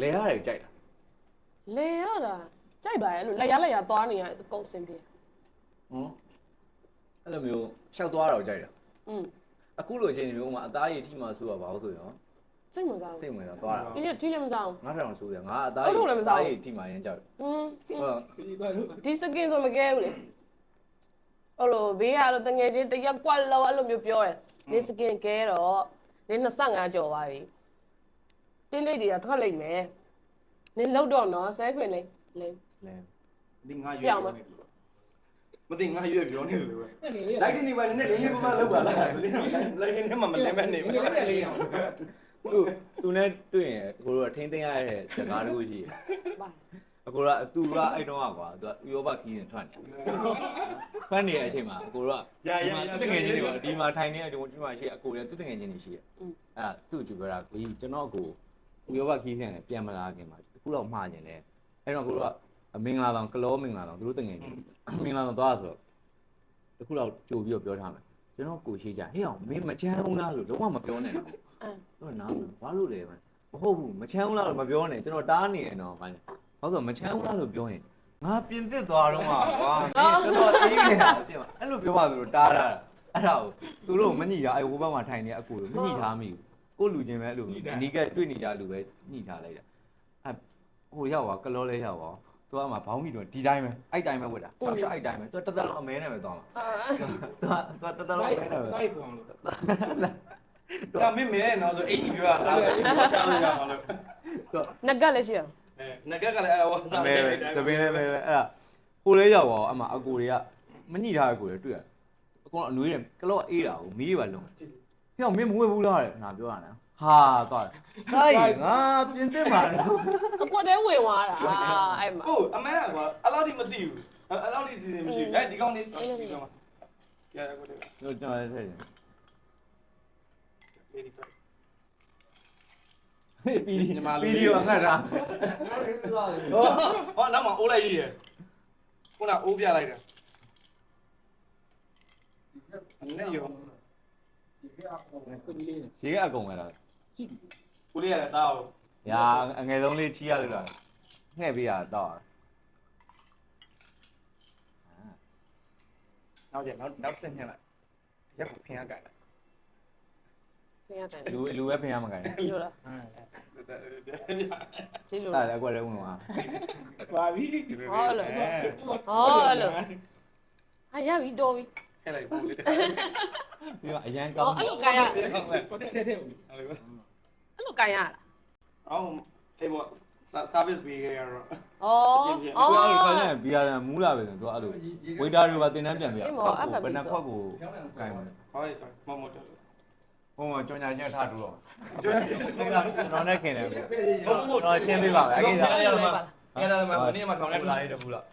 လေရတယ်ကြိုက်တာ လေရတာကြိုက်ပါရဲ့လို့လက်ရသွားနေရအကုန်စင်ပြေ ဟမ်အဲ့လိုမျိုးရှောက်သွားတော့ကြိုက်တာ အခုလိုအချိန်မျိုးမှာအသားရည်ထိမှဆိုတော့ဘာလို့ဆိုရော စိတ်မကောင်း စိတ်ဝင်တော့သွားတာ ဒီနေ့ထိလည်းမစားဘူး ငါထောင်ဆိုရငါအသားရည်ထိမှရမ်းကြောက်ဒီစကင်ဆိုမကဲဘူးလေအဲ့လိုဘေးကတော့တငယ်ချင်းတရက်ကွက်လောက်အဲ့လိုမျိုးပြောတယ်နေစကင်ကဲတော့နေ25ကျော်ပါပြီတင်းလေးတွေကထွက်လိုက်မယ်နေလောက်တော့နော်ဆဲခွင်လေးလေ လဲ ဒီငါရွေးပြောနေလို့မသိငါရွေးပြောနေလို့ပဲလိုက်နေပါနဲ့လေးလေးပမာလောက်ပါလားလိုက်နေမှမလဲမနေဘူးသူနဲ့တွေ့ရင်ကိုတို့ကထင်းသိမ်းရတဲ့စကားတခုရှိတယ်အကိုကသူကအဲ့တော့ကွာသူကဥရောပခီးရင်ထွက်နေထွက်နေတဲ့အချိန်မှာအကိုကသူတငယ်ချင်းတွေပါဒီမှာထိုင်နေတဲ့ဒီမှာရှိအကိုလည်းသူတငယ်ချင်းတွေရှိရအဲ့သူ့ကြည့်ကြတာကိုကျွန်တော်ကိုဥရောပခီးစင်နဲ့ပြန်မလာခင်မှာအခုတော့မှားကျင်တယ်အဲ့တော့ကိုတို့ကအမင်္ဂလာဆောင်ကလောမင်္ဂလာဆောင်သူတို့တငယ်ချင်းမင်္ဂလာဆောင်သွားဆိုတော့တခုတော့ကြိုပြီးတော့ပြောထားမယ်ကျွန်တော်ကိုရှိကြဟေ့အောင်မင်းမချမ်းဘူးလားလို့လုံးဝမပြောနဲ့တော့တော့နားဘာလို့လဲမဟုတ်ဘူးမချမ်းဘူးလားလို့မပြောနဲ့ကျွန်တော်တားနေရင်တော့ဘာလဲဟုတ်ဆိုမချမ်းဘူးလားလို့ပြောရင်ငါပြင်သစ်သွားတော့မှာကွာကျွန်တော်အေးနေတာပြင်မှာအဲ့လိုပြောမှသူတို့တားတာအဲ့ဒါကိုသူတို့မညှိတာအဲ့ဟိုဘက်မှာထိုင်နေအကူလို့မညှိထားမိဘူးကိုလူချင်းပဲအဲ့လိုအနီးကတွေ့နေကြလူပဲညှိထားလိုက်တာအဲ့ဟိုရောက်သွားကလောလဲရောက်သွားသူကမှဘောင်းမိတော့ဒီတိုင်းပဲအဲ့တိုင်းပဲဝတ်တာတောက်ရှောက်အဲ့တိုင်းပဲသူတသက်လုံးအမဲနဲ့ပဲသွားမှာသူတသက်လုံးအမဲနဲ့ပဲတိုက်ပေါင်းလို့ဒါမင်းမဲနော်ဆိုအိတ်ကြီးပြောတာလားချာလို့ရမှာလို့ နက်ကလည်းရှိရ နဂက်ကလည်းအဲ့ဒါစားနေတယ် သပင်းလည်းပဲအဲ့ဒါကိုလေးရောက်သွားအမအကိုတွေကမညှိထားတဲ့ကိုတွေတွေ့ရအကောင်အနွေးတယ်ကလော့အေးတာကိုမီးတွေပါလုံးဟဲ့မင်းမဝဲဘူးလားတဲ့ငါပြောရတယ်ဟာသွားတယ်တိုင်းငါပြင်သစ်ပါလား အကွက်တဲဝင်သွားတာအဲ့မှာ ဟုတ်အမဲကွာအဲ့လောက်ထိမသိဘူးအဲ့လောက်ထိစီစဉ်မရှိဘူးဒီကောင်လေးဒီကောင်ရရကိုတယ် ကျွန်တော်လည်းထည့်တယ်ဟေးပီဒီကိုငတ်တာ ဟောနောက်မှအိုးလိုက်ရည်ခုနအိုးပြလိုက်တာနဲ့ရော ရေကအကုန်ပဲလား ကိုလေးရတယ်တားအောင် ညာအငယ်ဆုံးလေးချီရလို့လားငှဲ့ပေးရတော့ နောက်ဆင်းပြန်လိုက်ရက်ကိုဖင်ရကြတယ် ဖင်ရတယ် လူပဲဖင်ရမှာခိုင်းတယ် ကြည့်လို့လားကြည့်လို့ အဲ့ လား ဒါအကွက်လည်းဝင်သွား ပါပြီ ဟောလို့ဟာရပြီတော်ပြီ ဟဲ့လိုက်ဘူးလေ ပြီးတော့အရန်ကောင်း အဲ့လိုကန်ရ ဟုတ်ကဲ့တဲ့တဲ့အဲ့လို အဲ့လိုကန်ရလား အော်အေးဘော service ပေးရတော့ သူအဲ့လိုခိုင်းနေဘီယာမူးလာပဲဆိုသူအဲ့လိုဝေတာတွေပါတင်တန်းပြန်ပြဘယ်နှခွက်ကိုခိုင်းမလဲ ဟောရေးဆိုမမတော် ဘုံကကြောင်ညာချင်းထားတူတော့ကျွန်တော်နဲ့ခင်တယ်ကျွန်တော်ရှင်းပေးပါမယ်အဲ့ဒါ ရတာမှာမနေ့မှထောင်လိုက် လာရတဘူးလား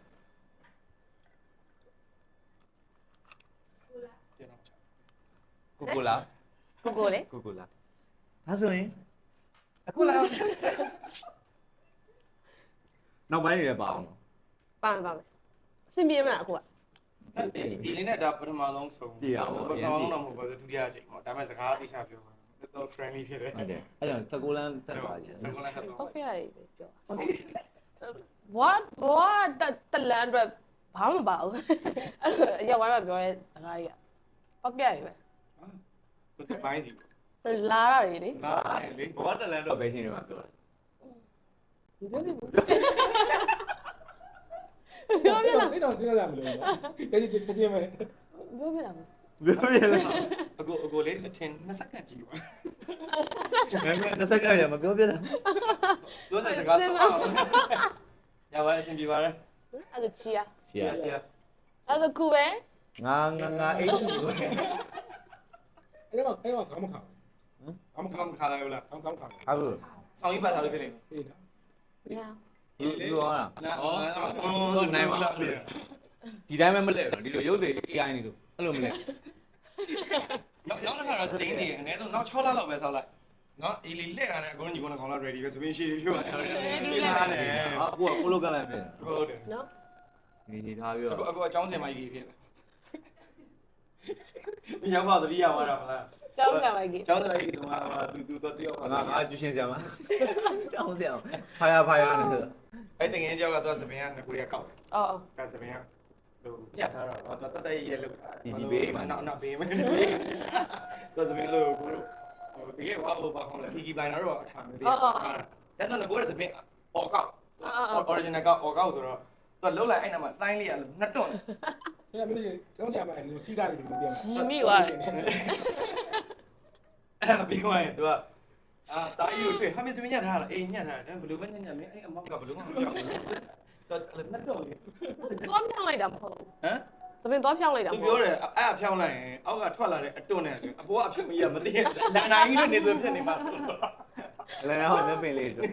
ကိုကိုလာ ကိုလေ ကိုကိုလာဒါဆိုရင် အခုလာ နောက်ပိုင်းနေလည်းပါအောင် ပါမယ်အဆင်ပြေမလားအခုက ဒီလေးနဲ့ဒါပထမဆုံးဆုံးပထမဆုံးတော့မဟုတ်ပါဘူးဒုတိယအချိန်ပေါ့ဒါပေမဲ့စကားတိကျပြောတော့ friendly ဖြစ်တယ် ဟုတ်တယ်အဲ့တော့16လမ်းတက်သွားကြတယ် စကားလည်းတော့ ဟုတ်ကဲ့ရတယ်ပြော what တလန်အတွက်ဘာမှမပါဘူးအဲ့လိုအရက်ဝိုင်းမှာပြောတဲ့စကားကြီးကဟုတ်ကဲ့ရတယ် ဒီပိုင်းစီ ပဲလာရတယ်လေ ငါလေ ဘောတက်လမ်းတော့ပဲရှင်းနေမှာပြောတယ် ပြောပြဘူး ပြောပြလားအဲ့တော့စဉ်းစားမလို့တကယ်တကယ်မဲ့ ပြောပြလား ပြောပြလား အခုလေးအထင်20စက္ကန့်ကြည့်ပါ 20ကရမပြောပြလား ပြောတဲ့စကားဆုံးရပါအရှင်ပြပါရ အဲ့ဒါချီယာ ချီရ ချီရ အဲ့ဒါကူပဲ ငါအိတ်ချူကို အဲ့တော့ခေါင်းမခါဘူးခေါင်းမခါ ခါလာရလား ခေါင်းခါ အဲ့လို ဆောင်းကြီးပါထားလို့ဖြစ်နေ အေးနော် ညာ ဒီရောလား ဟုတ်နိုင်ပါလား ဒီတိုင်းပဲမလဲတော့ဒီလိုရုပ်တွေ AI နေလို့အဲ့လိုမလဲ နောက်တစ်ခါတော့တင်းနေအနည်းဆုံးနောက်6လလောက်ပဲဆောက်လိုက်နော်အေးလေးလက်ရတယ်အကုန်ညီကုန်းကောင်လာ ready ပဲစပင်းရှိဖြိုးရတယ်ရှင်းလာတယ် အခုကကိုလိုကလည်းပြင် ဟုတ်တယ် နော် နေထားပြီးတော့ အခုအကြောင်းစင်မကြီးဖြစ်တယ်ရောက်ပါသတိရသွားတာမလား ကျောင်းဆရာမကြီး ကျောင်းသားကြီးဆိုတာသူတော့တယောက် ငါကျူရှင်ဆရာမကျောင်းဆရာဖာယာနဲ့ဆို အဲ့တကယ်ကြောက်ကသူကစပင်းကငကိုရကောက်တယ် အော် ကစပင်းကဟိုညက်ထားတော့တတရဲ့လောက်တာနောက်ဘေးမယ်သူစပင်းလို့ကိုဟိုတကယ်ဝါဘောပါခေါင်းလေခီပိုင်းတော့အထားမယ်လေအဲ့တော့ငကိုရစပင်းအော်ကောက် original ကောက်အော်ကောက်ဆိုတော့သူလှုပ်လိုက်အဲ့နာမှာတိုင်းလေးကနှစ်တွန်း အဲ့မင်းကျောင်းကြမှာလူစီးတာတွေပြန် ရီမိသွားတယ် အဲ့ဒါပြီးသွားရင်သူကတာယူတွေ့ဟာမစမညက်ထားလားအေးညက်ထားတယ်ဘယ်လိုပဲညက်ညက်မင်းအဲ့အမောက်ကဘယ်လိုမှမပြောဘူးတော့အဲ့နှစ်တွန်းလေ သွားဖြောင်းလိုက်တာမဟုတ် ဟမ် သပင်သွားဖြောင်းလိုက်တာ သူပြောတယ်အဲ့အဖြောင်းလိုက်ရင်အောက်ကထွက်လာတဲ့အတွန်းနဲ့ဆိုအပေါ်ကအဖြောင်းကြီးကမသိရလန်နိုင်ကြီးလို့နေသူဖြစ်နေမှာဆိုတော့ လည်းဟောမပင်လေးတို့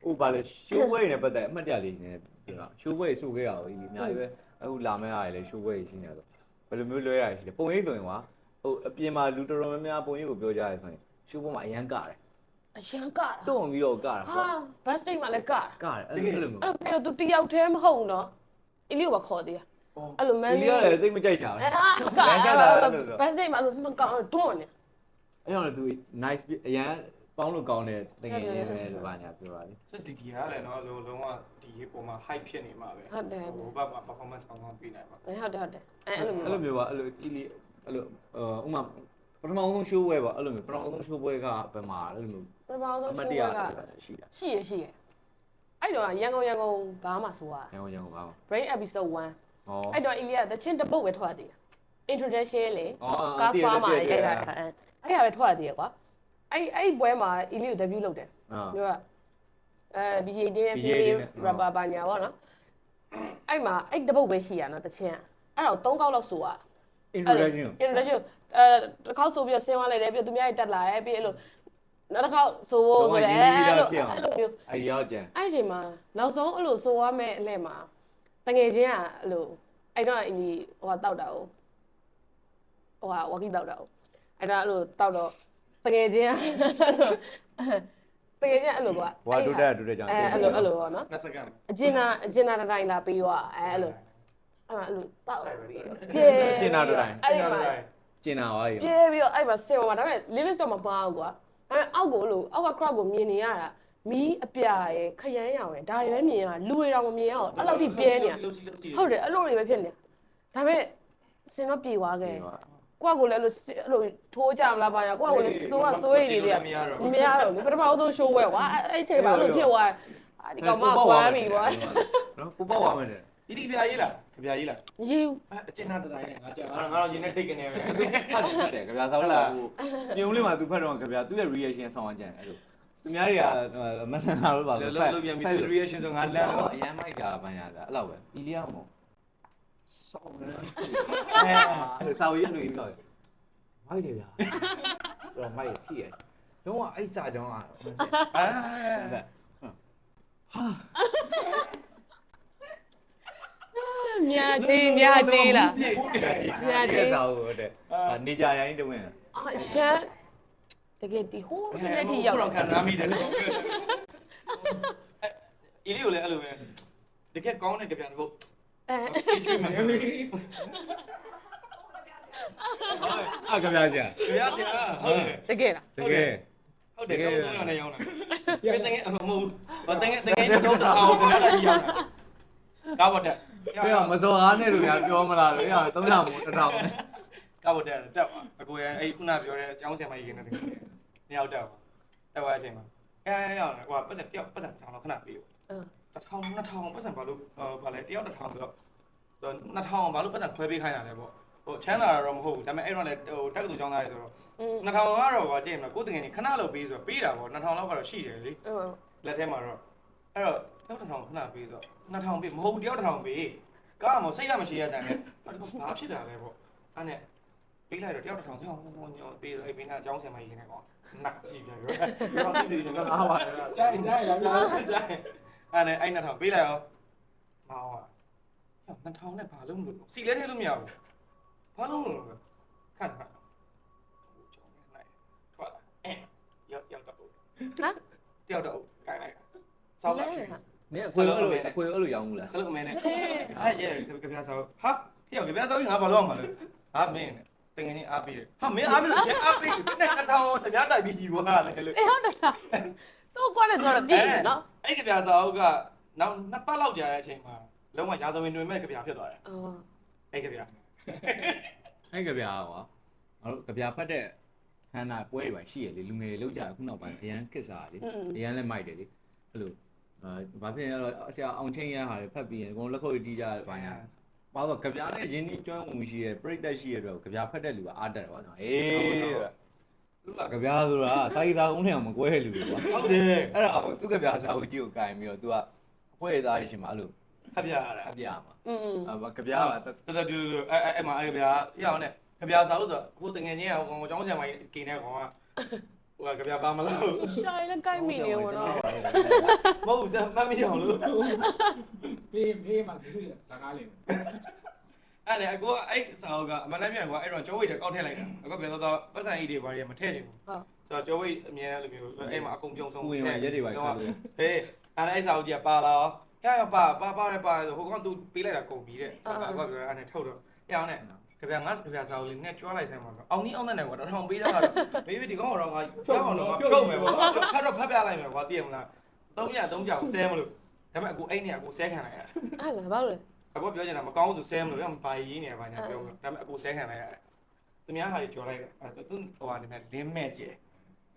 ဥပါလေရှိုးဝဲနဲ့ပတ်သက်အမှတ်တရလေးနေပြောတော့ရှိုးဝဲဆိုခဲ့ရအောင်ဒီအများကြီးပဲအခုလာမဲ့အားလေရှိုးဝဲရှိနေတော့ဘယ်လိုမျိုးလွဲရရှိတယ်ပုံရိပ်ဆိုရင်ကွာဟိုအပြင်မှာလူတော်တော်များများပုံရိပ်ကိုပြောကြရဲဆိုရင်ရှိုးပေါ်မှာအရန်ကတယ် အရန်ကတာ တွန့်ပြီးတော့ကတာ ဟာဘတ်စတိတ်မှာလည်းကတာ ကတယ်အဲ့လိုမျိုး အဲ့တော့ तू တယောက်တည်းမဟုတ်ဘူးနော်အီလီကိုပါခေါ်သေးရအဲ့လိုမန် ဒီကလည်းသိမကြိုက်တာပဲ ဘတ်စတိတ်မှာလို့မကောင်းတွန်းနေ အဲ့တော့သူ nice အရန်ပေါင်းလို့ကောင်းတဲ့တကယ်လေးပဲလို့ပါညာပြောတာလေ စဒီကလည်းနော်လုံးဝဒီပုံမှာ hype ဖြစ်နေမှာပဲဟိုဘက်မှာ performance ကောင်းကောင်းပေးနိုင်မှာ ဟုတ်တယ်အဲ့လို အဲ့လိုမျိုးပါအဲ့လိုအီလီအဲ့လိုဥမာပထမဆုံး show ပွဲပါအဲ့လိုမျိုးပထမဆုံး show ပွဲကဘယ်မှာအဲ့လိုမျိုး ပထမဆုံး အမတ်တ ရှိ ရ ရ ရှိတာ ရှိရအဲ့တော့ရန်ကုန်ဘာမှဆိုရ ရန်ကုန်ပါ brain episode 1 ဟော အဲ့တော့အီလီကသချင်းတစ်ပုတ်ပဲထွက်သေးတယ် introduction လေ အော် cast ပါမှာအဲ့ဒါပဲထွက်သေးရကွာအဲ့ပွဲမှာအီလီကို debut လုပ်တယ် သူကBJ တင်း rapper ဘာညာပေါ့နော်အဲ့မှာအဲ့တပုတ်ပဲရှိရနော်တချင်းအဲ့တော့3ကောက်လောက်ဆိုอ่ะ introduction တစ်ခေါက်ဆိုပြီးတော့ဆင်းသွားလိုက်တယ်ပြီးတော့သူများတက်လာတယ်ပြီးအဲ့လိုနောက်တစ်ခေါက်ဆိုဖို့ဆိုရဲအဲ့လိုမျိုး အဲ့ရောက်ကြံ အဲ့အချိန်မှာနောက်ဆုံးအဲ့လိုဆိုရမယ့်အလှည့်မှာတငယ်ချင်းကအဲ့လိုအဲ့တော့အင်းကြီးဟိုတောက်တာဟိုဝါကီတောက်တာဟိုအဲ့ဒါအဲ့လိုတောက်တော့တငယ်ချင်းကတကယ်ကြီးအဲ့လိုကွာ ဟိုဒုတက်ကြောင် အဲ့လိုပေါ့နော် 2 second အကျဉ်းနာတိုင်းလာပြီးတော့အဲ့လိုတောက်ပြီးပြေးအဲ့ဒီမှာ ကျင်နာပါပြီ ပြေးပြီးတော့အဲ့မှာဆင်ပါဒါပေမဲ့ limit တော့မပါဘူးကွာအဲ့အောက်ကိုလို့အောက်က crowd ကိုမြင်နေရတာမီးအပြာရယ်ခရမ်းရောင်ရယ်ဒါတွေပဲမြင်ရလူတွေတော့မမြင်ရအောင်အဲ့လောက်ထိပြဲနေဟုတ်တယ်အဲ့လိုတွေပဲဖြစ်နေဒါပေမဲ့စင်တော့ပြေသွားခဲ့ကိုကကိုလည်းအဲ့လိုထိုးကြမလားပါညာကိုကကိုလည်းစိုးရည်တွေမရတော့လေပထမဆုံး show ဝဲကွာအဲ့ချိန်မှာအဲ့လိုဖြစ်သွားဒီကောင်မကွာပြီကွာ နော်ပူပေါက်ပါမယ် ဒီဒီပြာရေးလားပြာရေးလား မယူ အကျဉ်းသားတိုင်းငါကြောက်ငါတော့ရင်းနဲ့တိတ်ကနေပဲ ဖတ်တယ်ကြပြဆောက်လာဟိုပြုံးလေးမှာသူဖတ်တော့ကြပြသူ့ရဲ့ reaction ဆောင်းအောင်ကြံအဲ့လိုသူများတွေကမဆန်တာလို့ပါဆို လို့ပြန်ပြီး reaction ဆိုငါလမ်းတော့ အရန်မိုက်တာဘာညာတာအဲ့လောက်ပဲအီလီယာမောဆောင်းနေအဲ့ဆောင်းရလို့ပြောမိုက်တယ်ဗျာတော့မိုက်ထိရတော့အဲ့စာကြောင်းอ่ะမြာကြီးလားမြာကြီး စာဟုတ်တယ်နေကြရိုင်းတဝင်း ရှမ်းတကယ်ဒီဟိုးနေ့ထိရောက် တော့ခံစားမိတယ်အီလီကိုလည်းအဲ့လိုပဲတကယ်ကောင်းတဲ့ကြပြတော့ကျွေးမှာဟုတ်တယ် ကြပြကြ ကြပြစရာဟုတ်တယ် တကယ်လား တကယ် ဟုတ်တယ်တော့တော့လည်းရောင်းတယ်တကယ်မဟုတ်ဘူးတကယ်တော့တော့အောင်တယ်လည်းရောင်းကားပေါ်တက် ပြောမစောအားနဲ့လို့များပြောမလားလို့ရ300မို့1000နဲ့ ကားပေါ်တက်တက်ပါအကိုရအဲ့ခုနပြောတဲ့ကျောင်းဆရာမကြီးကနေနှစ်ယောက်တက်ပါတက်သွားတဲ့အချိန်မှာရောက်တယ်ဟိုပတ်စံတယောက်ပတ်စံထောင်တော့ခဏပေးဘူး1000ပတ်စံဘာလို့ဘာလဲတယောက်1000ဆိုတော့2000ဘာလို့ပတ်စံခွဲပေးခိုင်းတာလဲပေါ့ဟိုချမ်းသာတော့မဟုတ်ဘူးဒါပေမဲ့အဲ့တော့လည်းဟိုတက္ကသိုလ်ကျောင်းသားတွေဆိုတော့2000ကတော့ဟိုကြည့်မလားကိုတငယ်နေခဏလောက်ပေးဆိုတော့ပေးတာပေါ့2000လောက်ကတော့ရှိတယ်လေလက်ထဲမှာတော့အဲ့တော့တယောက်1000ခဏပေးဆိုတော့2000ပေးမဟုတ်ဘူးတယောက်1000ပေးကားမစိတ်ကမရှိရတဲ့နဲ့ဘာဖြစ်တာလဲပေါ့အဲ့နဲ့ပေးလိုက်တော့တယောက်1000ညောပေးဆိုအဲ့ဘေးကအကျောင်းဆရာမကြီးနေကောနတ်ကြည့်ပြန်ရောရောပြီးပြီးတော့အားပါတယ် ကြိုက်လာ အဲ့နဲ့အဲ့2000ပေးလိုက်ရောမောင်းอ่ะ2000နဲ့ဘာလုံးလို့စီလဲထဲလို့မရဘူးဘာလုံးလို့ခန့်ခန့်ကျောင်းနေလိုက်ထွက်လာရောက်တော့ဟမ်တယောက်တော့ကိုင်းလိုက်စောက်လိုက် နင်အခွေအဲ့လိုရောင်းဘူးလား ဆလုတ်အမဲနဲ့အဲ့ရဲကြပြဆောက်ဟာတယောက်ကြပြဆောက်ငါဘာလို့အောင်မလဲဟာမင်းတ တကယ်ချင်းအားပေးတယ်ဟာမင်းအားပေးလို့ကျအားပေးတယ်နဲ့တစ်ထောင်တပြားတိုက်ပြီးယူသွားတယ်လို့ အေးဟုတ်တယ်သူ့ကွက်နဲ့တော့ပြည့်တယ်နော် အဲ့ကြပြစာအုပ်ကနောက်2ပတ်လောက်ကြာတဲ့အချိန်မှာလုံးဝရာဇဝင်တွင်မဲ့ကြပြဖြစ်သွားတယ် အော် အဲ့ကြပြ အဲ့ကြပြာကွာငါတို့ကြပြာဖတ်တဲ့ခန္ဓာပွဲတွေပါရှိရလေလူငယ်လောက်ကြခုနောက်ပိုင်းအရန်ခစ်စားလေအရန်လည်းမိုက်တယ်လေအဲ့လိုဘာဖြစ်လဲတော့ဆရာအောင်ချင်းရဟာတွေဖတ်ပြီးရင်အကုန်လက်ခုပ်တီးကြတယ်ဘာညာဘာလို့ကြပြာနဲ့ရင်းနှီးကျွမ်းမှုရှိရပြိတ္တရှိရတော့ကြပြာဖတ်တဲ့လူကအားတက်တယ်ကွာအေးသူကကြပြာဆိုတာစာရေးသားဦးနဲ့မကွဲတဲ့လူတွေကွာ ဟုတ်တယ် အဲ့ဒါသူကြပြာစာအုပ်ကြီးကိုကင်ပြီးတော့ तू ကအဖွဲ့သားရရှင်မှာအဲ့လို ဖတ်ပြရတာ အပြာမှာ อืม ကြပြာပါ တော်တော်တူအဲ့မှာအဲ့ကြပြရအောင်နဲ့ကြပြစာအုပ်ဆိုအခုတကယ်ချင်းဟိုကျောင်းဆရာမကြီးกินတဲ့ကောင်ကဟိုကြပြပါမလို့ ရှာရလည်းကိုက်မိနေဘောနော် မဟုတ်တယ်မမီအောင်လို့ မေးမှဒီလိုလာကားလိမ့်မယ် အဲ့လေအကိုကအဲ့စာအုပ်ကအမှန်တမ်းပြန်ကွာအဲ့တော့ကျောဝိတ်တွေကောက်ထည့်လိုက်တာအကိုပြန်တော့ပတ်စံကြီးတွေဘာတွေမထည့်ချင်ဘူး ဟုတ် ဆိုတော့ကျောဝိတ်အမြဲအဲ့လိုမျိုးအဲ့မှာအကုန်ပြုံဆုံး ဝင်မှာရက်တွေပါခါလို့ ဟေးအဲ့စာအုပ်ကြီးကပါလာရရပါဆိုဟိုကောင်သူပေးလိုက်တာကုန်ပြီတဲ့ဆိုတော့အကိုပြောအဲ့နဲ့ထုတ်တော့ရအောင်နဲ့ကြပြငါကြပြစာအုပ်လေးနဲ့ကြွားလိုက်စမ်းပါတော့အောင်နီးအောင်တဲ့ကွာတစ်ထောင်ပေးတာကတော့ဘေးဘေးဒီကောင်တော့ငါဖြုတ်အောင်တော့ဖြုတ်မယ်ပေါ့ဖတ်တော့ဖတ်ပြလိုက်မယ်ကွာသိရမလား3ကြောင်ဆဲမလို့ဒါပေမဲ့အကိုအဲ့နဲ့အကိုဆဲခံလိုက်ရ အဲ့လားဘာလို့လဲ အကိုပြောချင်တာမကောင်းဘူးဆိုဆဲမလို့ဘာရေးနေဘာညာပြောလို့ဒါပေမဲ့အကိုဆဲခံလိုက်ရတယ်သူများဟာတွေကြော်လိုက်တယ်သူဟိုဟာဒီမဲ့လင်းမဲ့ကျဲ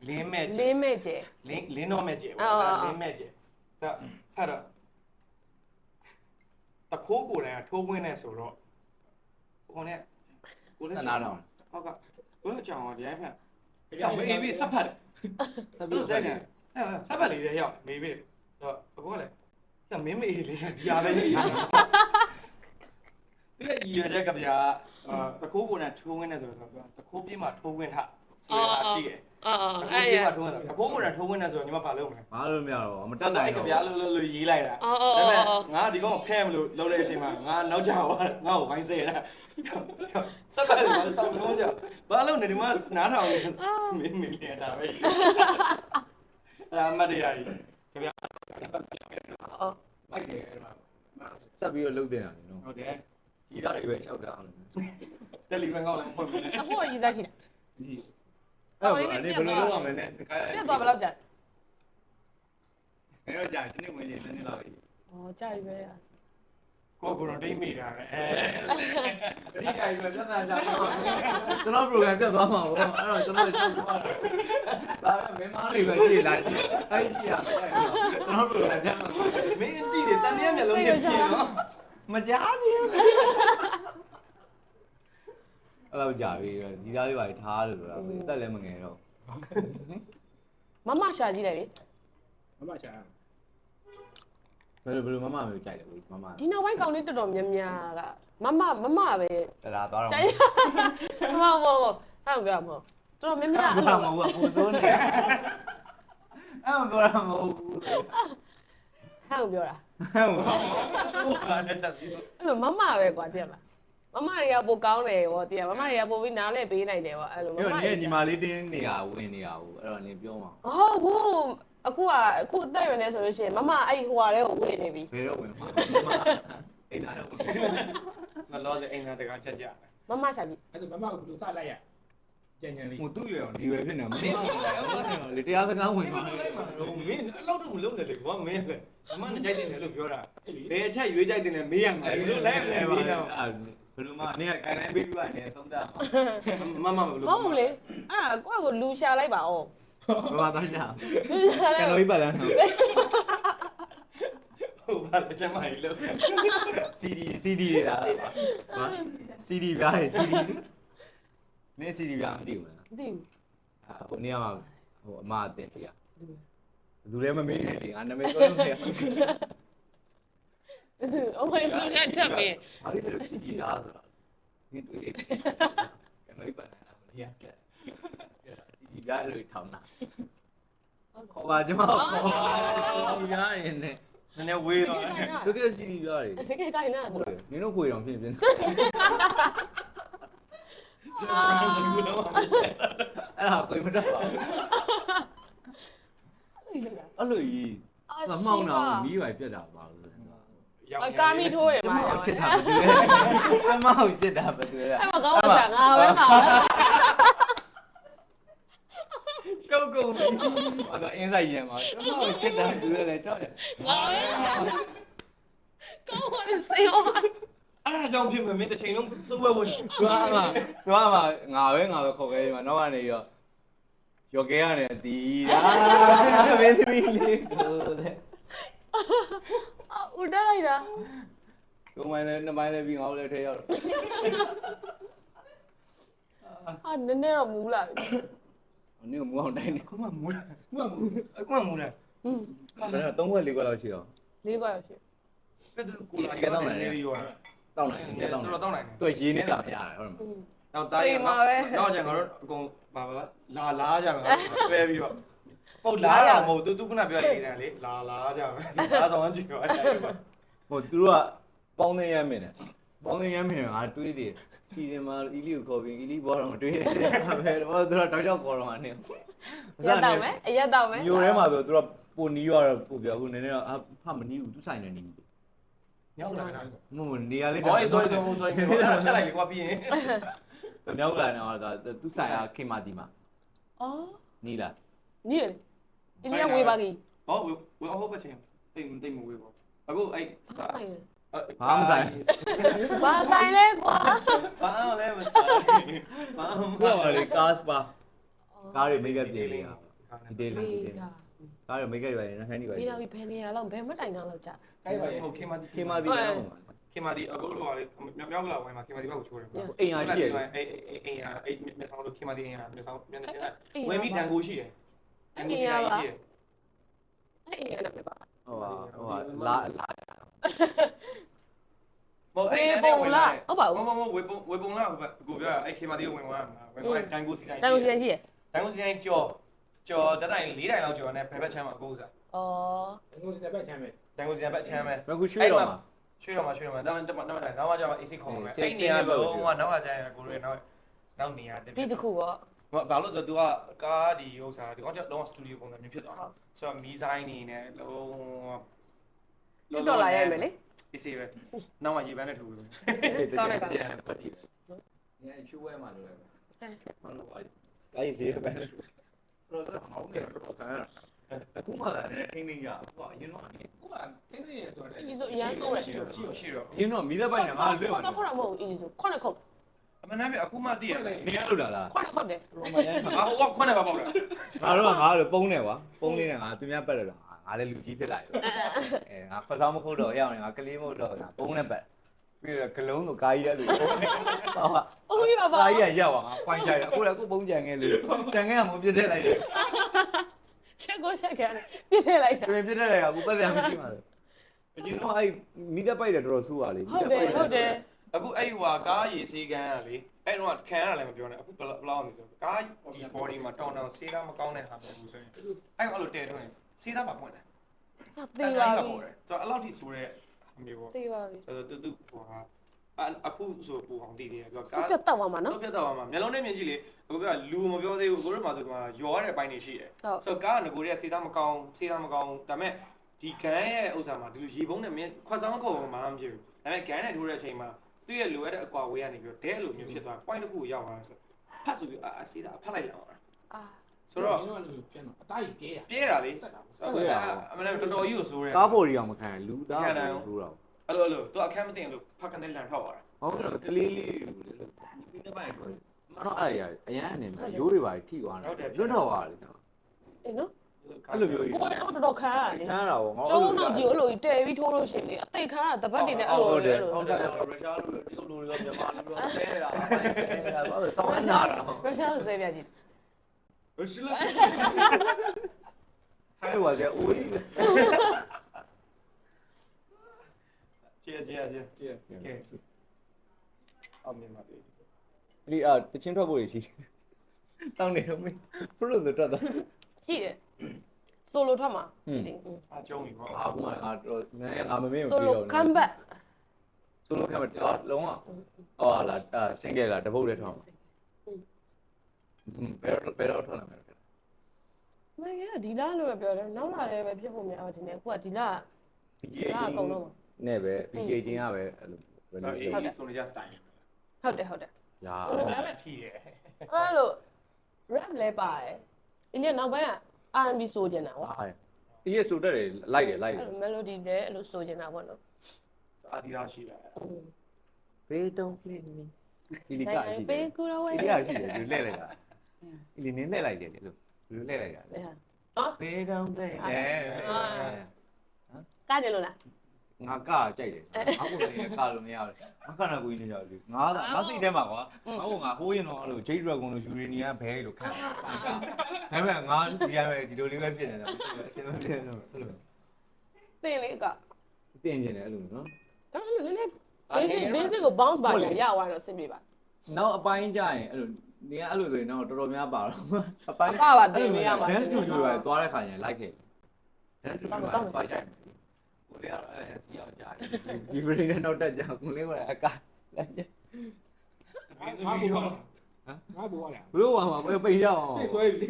လင်းမဲ့ကျဲ လေးမဲ့ကျဲ လင်းတော့မဲ့ကျဲပေါ့လင်းမဲ့ကျဲဒါဖတ်တော့တခိုးကိုယ်တိုင်ကထိုးခွင်းနေဆိုတော့ဟိုနဲ့ကိုလည်း ဆန္ဒတော့ ဟုတ်ကကိုလည်းကြောင်အောင်ဒီတိုင်းဖတ်ကြောင်မေးပြီးစပ်ဖတ်တယ် ဆက် ဘ ပြီး လို့ဆဲခံစပ်ဖတ်လေးတွေရောက်မေးပြီးတော့အကိုကလည်းကျမင်းမေးလေးဒီရပဲကြီး ဒီကရတဲ့ကဗျာတခိုးကိုယ်နဲ့ထိုးခွင်းနေဆိုတော့တခိုးပြင်းမှာထိုးခွင်းထားဆိုရတာရှိတယ် အော် တ အဲ့ ခိုးပြ ရ င်းမှာထိုးခွင်းတာတခိုးကိုယ်နဲ့ထိုးခွင်းနေဆိုတော့ညီမဘာလုပ်မလဲ ဘာလို့မရတော့မ စ တက် က် နိုင် တိုက်က တော့ ဗျာလို့ရေးလိုက်တာငါဒီကောင်ဖဲမလို့လုပ်တဲ့အချိန်မှာငါနောက်ကျသွားငါ့ကိုဝိုင်းစေတာစက်တိုက်ကစောင်းလုံးကြဘာလို့နေဒီမှာနားထောင်နေမင်းမင်းလေးတာပဲအဲ့မတ်တရားကြီးကဗျာ အော် မိုက်တယ်အဲ့မှာဆက်ပြီးတော့လှုပ်တင်တာနော် ဟုတ်တယ် ကြီးသားတွေပဲ၆တာအောင် တယ်လီဂရမ်ကောက်လည်းဖွင့်မယ် အခုကရေးစားရှိတာ အဲ့ဒါလည်းဘယ်လိုလုပ်ရမလဲနဲ့ ပြတ်သွားဘယ်လောက်ကြာ အဲ့တော့ကြာတနေ့ဝင်နေတနေ့လောက်ပြီ ဩကြာပြီပဲရ ကိုကတော့တိတ်မိတာပဲ ဒီကြိုင်ပဲဆက်နာကြတော့ကျွန်တော် program ပြတ်သွားမှာပေါ့အဲ့တော့ကျွန်တော်ရှောက်သွားတာဒါပေမဲ့မင်းမလေးပဲကြည့်လိုက်အဲ့ကြည့်ရမယ်ကျွန်တော် program ပြတ်မှာ မင်းကြည့်တယ်တန်တရားမျက်လုံးနဲ့ပြင်နော် မကြားဘူးအဲ့တော့ကြာပြီဒီသားလေးပါထားလို့ဆိုတာအသက်လည်းမငယ်တော့ မမရှာကြည့်လိုက်လေ မမချာ ဘယ်လိုမမမျိုးကြိုက်တယ်ကိုမမ ဒီနောက်ပိုင်းကောင်လေးတော်တော်များများကမမပဲ ဒါသွားတော့ ကြိုက်မဟုတ်ဟုတ်ပြောမဟုတ်တော်တော်များများ အဲ့လိုမဟုတ်ဘူးပူစိုးနေအဲ့မပြောရမဟုတ်ဘူး ဟန်ပြောတာ ဆိုပါနဲ့တက်ပြီး အဲ့လိုမပဲကွာတည်မလားမတွေကပိုကောင်းတယ်ဗောတည်မမတွေကပိုပြီးနားလဲပေးနိုင်တယ်ဗောအဲ့လိုမ အဲ့ မ တော့ တွေ ညီမလေးတင်းနေရဝင်နေရဘူးအဲ့တော့နင်ပြောမှာ ဟုတ်ဘူးအခုအသက်ရွယ်နေဆိုလို့ရှိရင်မအဲ့ဟိုဟာလေးကိုဝင်နေပြီ ဘယ်တော့ဝင်မှာအိမ်သားတော့ မလောလေအင်္ဂါတကချက်ကြ မရှာကြည့် အဲ့ဒါမမကိုဘယ်လိုစလိုက်ရကြံကြံလေး ဟိုသူ့ရွယ်အောင်ဒီရွယ်ဖြစ်နေမှာမင်းလေတရားစကားဝင်မှာ မင်းအဲ့လောက်တော့မလုံးနဲ့လေကွာမင်းအမနဲ့ကြိုက်တယ်လို့ပြောတာဘယ်အချက်ရွေးကြိုက်တယ်လဲမေးရမှာဘယ်လိုလဲမေးတော့ ဘယ်လိုမှအနေနဲ့ကိုင်တိုင်းပေးပြီးပါနဲ့သုံးသပ် မမဘယ်လို ဟုတ်ဘူးလေအဲ့ဒါကိုယ့်ကိုလူရှာလိုက်ပါဦး ဘာသာညာ လူရှာလို က က် နော်ပါလားနော် ဟုတ်ပါအချက်မှကြီးလို့ CD တွေလားဟာ CD ပြားတယ် CD နင်း CD ပြားမသိဘူးလား မသိဘူး ဟိုနေရာမှာဟိုအမအတင်ပြသူလည်းမမေးနဲ့လေငါနာမည်ပြောလို့မရဘူး အမေကလည်းတက်ပြီ ဘာလို့လဲ CD လားဆိုတာဒီတွေ့တယ်ကနော်ပါလားမရဘူး CD ပြားလို့ထောင်းတာခေါ်ပါကျွန်မခေါ် CD ပြားရင်းနဲ့ နည်းနည်းဝေးတော့ တကယ် CD ပြားရည် တကယ်တိုင်းနာ နင်တို့ခွေတော်ဖြစ်ဖြစ် ကျွန်တော်စကူတော့ အဲ့ဒါခွေမတတ်ပါဘူးအဲ့လိုကြီးမမှောင်တာမီးရွိုင်ပြက်တာပါလို့ ရ ကာမီထိုးရမှာ ချစ်တာဘယ်သူလဲကျမကိုချစ်တာဘယ်သူလဲ အဲ့မှာကောင်းမှငါပဲငါ ရှုပ်ကုန်ပြီအဲ့တော့အင်းဆိုင်ရင်မှာကျမကိုချစ်တာဘယ်သူလဲကြောက်တယ် ငါပဲကောင်းမှစေရော အဲ့ဒါကြောင့်ဖြစ်မယ်မင်းတစ်ချိန်လုံးစိုးဝဲဝင် သူကမှငါပဲခေါ်ခဲ့မှာနောက်ကနေရောရော်ကဲရတယ်တီးတာမင်းသမီးလေးတို့တဲ့ ဦးတက်လိုက်တာ ကိုမိုင်းနဲ့နှစ်မိုင်းနဲ့ပြီးငါ့ကိုလည်းထဲရောက်တော့ နည်းနည်းတော့မူးလာပြီ နင်းကမူအောင်တိုင်းနေ အခုမှမူးတယ် မဟုတ်ဘူး အခုမှမူးတယ် ဘယ်တော့3ခွက်4ခွက်လောက်ရှိအောင် လေးခွက်ရောက်ရှိ အဲ့ဒါကိုလာတောင်းနိုင်တယ်ရော တောင်းနိုင်တယ်တောင်းနိုင် တော်တောင်းနိုင်တယ် သူရေနေတာမရတယ်ဟုတ်မှာ နောက်တားရင်နောက်ကျငါတို့အကုန်ပါလာကြမယ်ဆွဲပြီးတော့ဟုတ်လာရမဟုတ်သူခုနပြောနေတယ်လေလာကြမယ်လာဆောင်ကြည့်ရောအဲ့ဒါပါ ဟိုသူတို့ကပေါင်းသိရမ်းမင်းနဲ့ပေါင်းသိရမ်းမင်းကငါတွေးသေးစီစဉ်မှာအီလီကိုခေါ်ပြီးအီလီဘောတော့မတွေးတယ်ဘယ်တော့သူတို့တောက်ချောက်ခေါ်တော့မှနေ ရက်တော့မယ်အရက်တော့မယ် မျိုးထဲမှာဆိုသူတို့ပိုနီးရတော့ပို့ပြောအခုနည်းနည်းတော့ဖမနီးဘူးသူဆိုင်နေနီး ညောက်လာတယ် မဟုတ်နေရာလေး ဟောဆိုချက်လိုက်လေကွာပြီးရင် မြောက်လာတော့သူဆိုင်ကခင်မာတီမှာ အော် နီးလာ နီးရအင်းရဝေးပါကြီး ဟောဝေဟောပဲချင်းတိတ်မဝေးပေါ့အခုအဲ့ ဆိုင် ဘာမဆိုင် ဘာဆိုင်လဲကွာ ဘာလဲမဆိုင်ဘာ ဘယ်လိုလဲကားစပါကားတွေမိတ်ကပ်ပြေးလေးဒီတေးလေးဒီတေးကားတွေမိတ်ကပ်တွေနဲ့ဟန်ဒီပါ ဒီတော့ဘယ်နေရာလောက်ဘယ်မတိုင်တော့လောက်ကြာ အဲ့ပါ ဟုတ်ခင်မတီ ခင်မာတီတော့ ခင်မတီအခုတော့လေမြောက်ကလာဝိုင်းမှာခင်မတီဘက်ကိုချိုးတယ် အိမ်အားကြီးရဲ့ အဲ့မျက်စောင်းလို့ခင်မတီအိမ်အားမျက်စောင်းမျက်နှာစင်းကဝင်းပြီးတန်ကိုရှိတယ်တန်ကိုရှိတာရှိတယ် အဲ့အင်းရမယ်ပါ ဟုတ်လာ မဟုတ် ဝေ အဲ့ ပုံလားဟုတ်ပါ မ ဘူး မမဝေပုံလားကိုပြောအဲ့ခင်မတီဝင်သွားမှာဝင်သွားတန်ကိုစီဆိုင် တိုင်လို့ရှိရင်ရှိရ တန်ကိုစီဆိုင်ကြော်တတိုင်း4တိုင်းလောက်ကြော်နေဖယ်ဘက်ချမ်းမှာကိုဥစား ဩ ငိုစတဲ့ဘက်ချမ်းပဲ တန်ကိုစီဆိုင်ဘက်ချမ်းပဲ ဘယ်ခုရွှေ့တော့မှာ ရွှေ့တော့မှာနောက်မှကျတော့ AC ခေါ်မယ်အဲ့နေရာတော့နောက်ကကျရင်ကိုရဲနောက်နေရာတက် ပြီးတစ်ခုပေါ့ ဘာလို့ဆိုတော့ तू ကကားဒီဥစ္စာ तू ကလုံးဝစတူဒီယိုပုံစံမျိုးဖြစ်သွားတာဆိုတော့မီဇိုင်းနေနဲ့လုံးဝ တက်တော့လာရိုက်မယ်လေ AC ပဲနောက်မှရေပန်းနဲ့ထူတယ် ကောင်းလိုက်ပါ ညရွှေ့ဝဲမှာလို့ဟုတ်လို့ပါကားစီပဲပရိုဆက်ဟောင်းတယ်တော့ခံရအခုမှလည်းထိနေရဟိုအရင်တော့ ခုကတင်းနေရဆိုတော့ ဒီဆိုအရန်ဆိုးတယ် ရှိတော့ အရင်တော့မိသက်ပိုင်ကငါလွတ် ခေါက်တော့မဟုတ်ဘူးအင်းဆိုခုနှစ်ခုတ် အမှန်တမ်းပြအခုမှသိရတယ် နေရလို့လာလား ခုနှစ်ခုတ်တယ် တော်မရိုင်းမှာ ငါဟိုကခွန်းနေပါပေါ့လား ငါတို့ပုံးတယ်ကွာပုံးလေးနဲ့ငါသူများပတ်တယ်တော့ငါလည်းလူကြီးဖြစ်လာပြီငါဖစားမခုတ်တော့ရအောင်ငါကလေးမဟုတ်တော့ငါပုံးနဲ့ပတ်ပြီးတော့ဂလုံးဆိုကားကြီးတဲ့လူပုံးနဲ့ဟုတ်ပါ အိုးရပါ ကားကြီးရောက်သွားငါပွိုင်းချိုက်တယ်အခုလည်းအခုပုံးကြံခဲ့လို့ကြံခဲ့ကမပြစ်ထည့်လိုက်တယ် ချက်ကိုချက်ခံပြစ်ထည့်လိုက်တာ ပြင်ပြစ်ထည့်လိုက်တာအခုပတ်စံမရှိပါဘူးအရင်တော့အဲ့မိသက်ပိုက်တယ်တော်တော်ဆိုးပါလေ ဟုတ်တယ် အခုအဲ့ဟိုကားရေစီးကန်းကလေအဲ့တော့ခံရတာလည်းမပြောနဲ့အခုဘယ်လောက်နေဆိုကားဒီ body မှာတောင်းတောင်းစေးသားမကောင်းတဲ့ဟာမျိုးဆိုရင်အဲ့လိုတဲတော့စေးသားမှာပွင့်တယ် သေပါပြီ ဆိုတော့အဲ့လောက်ထိဆိုတဲ့မျိုးပေါ့ သေပါပြီ ဆိုတော့တူဟိုဟာအခုဆိုပူအောင်တည်တယ်သူက စပြတ်တော့ပါမှာနော် စောပြတ်တော့မှာမျက်လုံးနဲ့မြင်ကြည့်လေအခုကလူမပြောသေးဘူးကိုတို့မှာဆိုကရောတဲ့အပိုင်းတွေရှိတယ်ဆိုတော့ကားကငကိုတွေကစေးသားမကောင်းဒါပေမဲ့ဒီဂန်းရဲ့ဥစ္စာမှာဒီလိုရေပုံးနဲ့ခွက်ဆောင်ခုံမှမဖြစ်ဘူးဒါပေမဲ့ဂန်းနဲ့ထိုးတဲ့အချိန်မှာသူ့ရဲ့လိုရတဲ့အကွာဝေးကနေပြီးတော့ဒဲလိုမျိုးဖြစ်သွား point တစ်ခုကိုရောက်သွားတယ်ဆိုဖတ်ဆိုပြီးစေးသားဖတ်လိုက်လောက်တာ အာ ဆိုတော့ ဒီတော့လည်းပြန်တော့အသားကြီးပြဲရ ပြဲတာလေ စက်တာ ဆိုတော့အမှန်တကယ်တော်တော်ကြီးကိုဆိုးတယ် ကားပေါ်ရီအောင်မခံလူသားကိုဆိုးတော့ အဲ့လိုသူအခမ်းမတင်လို့ဖက်ကနေလန်ထောက်သွားတာ ဟုတ်တယ်ကလေးလေးမိသက်ပိုက်တော့မတော့အဲ့ရအရန်အနေနဲ့ရိုးတွေပါထိသွားတယ်လွတ်တော့ပါလေ အေးနော် အဲ့လိုမျိုးကြီး ကိုကတော့တော်တော်ခံရတယ်လေ ခါတာဗောငါ ကျုံးတော့ဒီအဲ့လိုတဲပြီးထိုးလို့ရှိရင်လေအသိခါတပတ်တွေနဲ့အဲ့လို ဟုတ်တယ် အဲ့လို ဟုတ်တယ်ရုရှားလူတွေတရုတ်လူတွေမြန်မာလူတွေဆဲတာဘာလို့စောင်းနေတာ ရုရှားလိုဆဲပြကြည့် ရှိလား ဟဲ့လို့ပါစေဦးကြီး ကျေ ပြဲ အောင်မြင်ပါပြီ လီတချင်းထွက်ဖို့ရရှိတောင်းနေတော့မင်းဘလို့ဆိုထွက်တော့ ရှိတယ်ဆိုလိုထွက်မှာ အားကျုံပြီပေါ့ အခုမှငါတော့နည်းငါမမင်းကို ဆို ပြီး လို တော့ come back ဆိုလိုခံမတော့လုံးဝဟောလာစင်ကယ်လာတပုတ်လေးထောင်းဘယ်တော့ထောင်းလာမလဲ မင်းကဒီလားလို့ပြောတယ်နောက်လာလည်းပဲဖြစ်ဖို့များအောင်ဒီနေ့အခုကဒီလား ဒီ လားအကုန်လုံး နဲ့ပဲ PJ တင်ရပဲအဲ့လို တော့အေးဆိုနေကြ style ဟုတ်တယ်ဟုတ်တယ် ရာ ထီးတယ် အဲ့လို rap လဲပါတယ်အင်းနောက်ပိုင်းက R&B ဆိုကျင်တာကွာ အေးဆိုတက်တယ်လိုက်တယ် melody လဲအဲ့လိုဆိုကျင်တာပေါ့နော် အာဒီရာရှိတယ် ဘေးတုံးပလင်းနီဒီလီကရှိတယ် ပေးကူတော့ဝဲ ဒီကရှိတယ်လူလှည့်လိုက်တာဒီနင်းလှည့်လိုက်တယ်လေလူလှည့်လိုက်တာ နော် ဘေးတုံးပလင်းအဲ ကားကြလို့လား ငါကကြိုက်တယ်အခုလည်းကလို့မရဘူးအခါတော့ကိုကြီးနေကြတယ်ငါစိတ်ထဲမှာကွာဟိုငါဟိုးရင်တော့အဲ့လို Jade Dragon လို့ယူရီနီယာဘဲလို့ခံဒါပေမဲ့ငါဒီရပဲဒီလိုလေးပဲဖြစ်နေတာအရှင်မဖြစ်တော့အဲ့လို တင်လေက တင်ကျင်တယ်အဲ့လိုနော် အဲ့လိုနည်းနည်း basic ကို bounce ပါရရသွားတော့အဆင်ပြေပါ နောက်အပိုင်းကြရင်အဲ့လိုနေကအဲ့လိုဆိုရင်တော့တော်တော်များပါတော့အပိုင်း ပါတင်မရပါ dance studio တွေသွားတဲ့ခါကျရင် like ခဲ့ dance studio သွားကြတယ်ကိုလေးကတော့အဲ့စီအောင်ကြားတယ်ဒီ brain နဲ့နောက်တက်ကြကိုလေးကအကလက်ည ငါဘူးငါဘူးရ ဘလို့ဟာမပိန်ရအောင် ဆွဲပြီ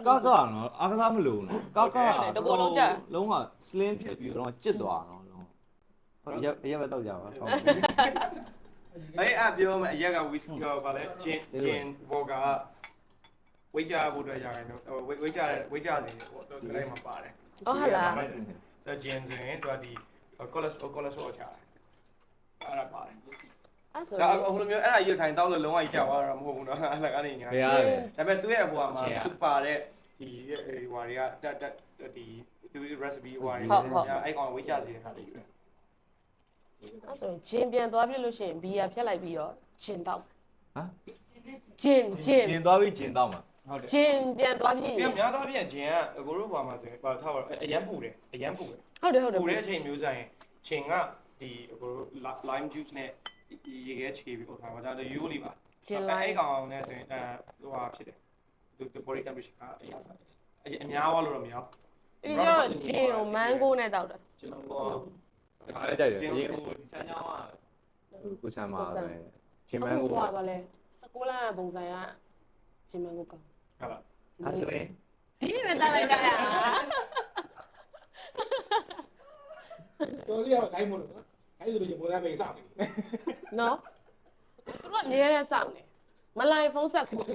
ကောက်နော်အားကစားမလို့နော်ကောက်ကလုံးဝ slim ဖြစ်ပြီးတော့ကျစ်သွားနော်လုံးဟုတ်ရက်ပဲတောက်ကြပါဟုတ် အဲ့အပြောမယ်အရက်က whisky ကဗာလဲ gin vodka ဝိတ်ကြဖို့အတွက်ရခိုင်တော့ဝိတ်ကြစီပေါ့တော့ဒီတိုင်းမှာပါတယ် ဟုတ်လား ဆို gin ဆိုရင်သူကဒီ cholesterol ချတယ်အဲ့ဒါပါတယ် အဲ့ဆို ဒါဟိုလိုမျိုးအဲ့ဒါကြီးထိုင်တောက်လို့လုံးဝကြီးကြောက်သွားတာမဟုတ်ဘူးနော်အဲ့ဒါကနေညာဒါပေမဲ့သူ့ရဲ့ဟိုမှာသူပါတဲ့ဒီဟိုတွေကတက်ဒီသူ recipe ဟိုတွေအဲ့ကောင်ဝိတ်ကြစီတဲ့ခါလေးယူတယ် အဲ့ဆိုဂျင်ပြန်သွားပြလို့ရှိရင်ဘီယာဖြတ်လိုက်ပြီးတော့ဂျင်တောက် ဟမ် ဂျင် ကျင်သွားပြီးကျင်တော့မှာ ဟုတ်တယ် ဂျင်ပြန်သွားပြီး ပြန်များသားပြန်ဂျင်ကအကိုတို့ဘာမှဆိုရင်ပါထားပါအရန်ပူတယ်အရန်ပူတယ် ဟုတ်တယ် ပူတဲ့အချိန်မျိုးဆိုင်ဂျင်ကဒီအကိုတို့ lime juice နဲ့ရေခဲချေပြီးပို့ထားပါဒါလည်းယူလိပါအဲ့ကောင်နဲ့ဆိုရင်ဟိုဟာဖြစ်တယ်သူ body temperature ကအရာစားတယ်အများသွားလို့တော့မရဘူး ဒီတော့ဂျင်ကိုမန်ဂိုနဲ့တောက်တာ ကျွန်တော် ဒါလည်းကြိုက်တယ် ဂျင် ဒီ ကိုဒီစမ်းကြောင်းက ကိုဆမ်းပါပဲချင်းမန်းကို ဟိုပါလဲ16လမ်းပုံစံကဂျင်မန်ကိုကောင်း ဟုတ်လား အဲ့ဆိုရင် ဒီနဲ့တောက်လိုက်ကြရ တော်ရအောင်တိုင်းမလို့အဲ့လိုမျိုးပေါ်လာမေးစားနေ နော်သူကနေရတဲ့စောင့်နေမလိုက်ဖုန်းဆက်ခေါ်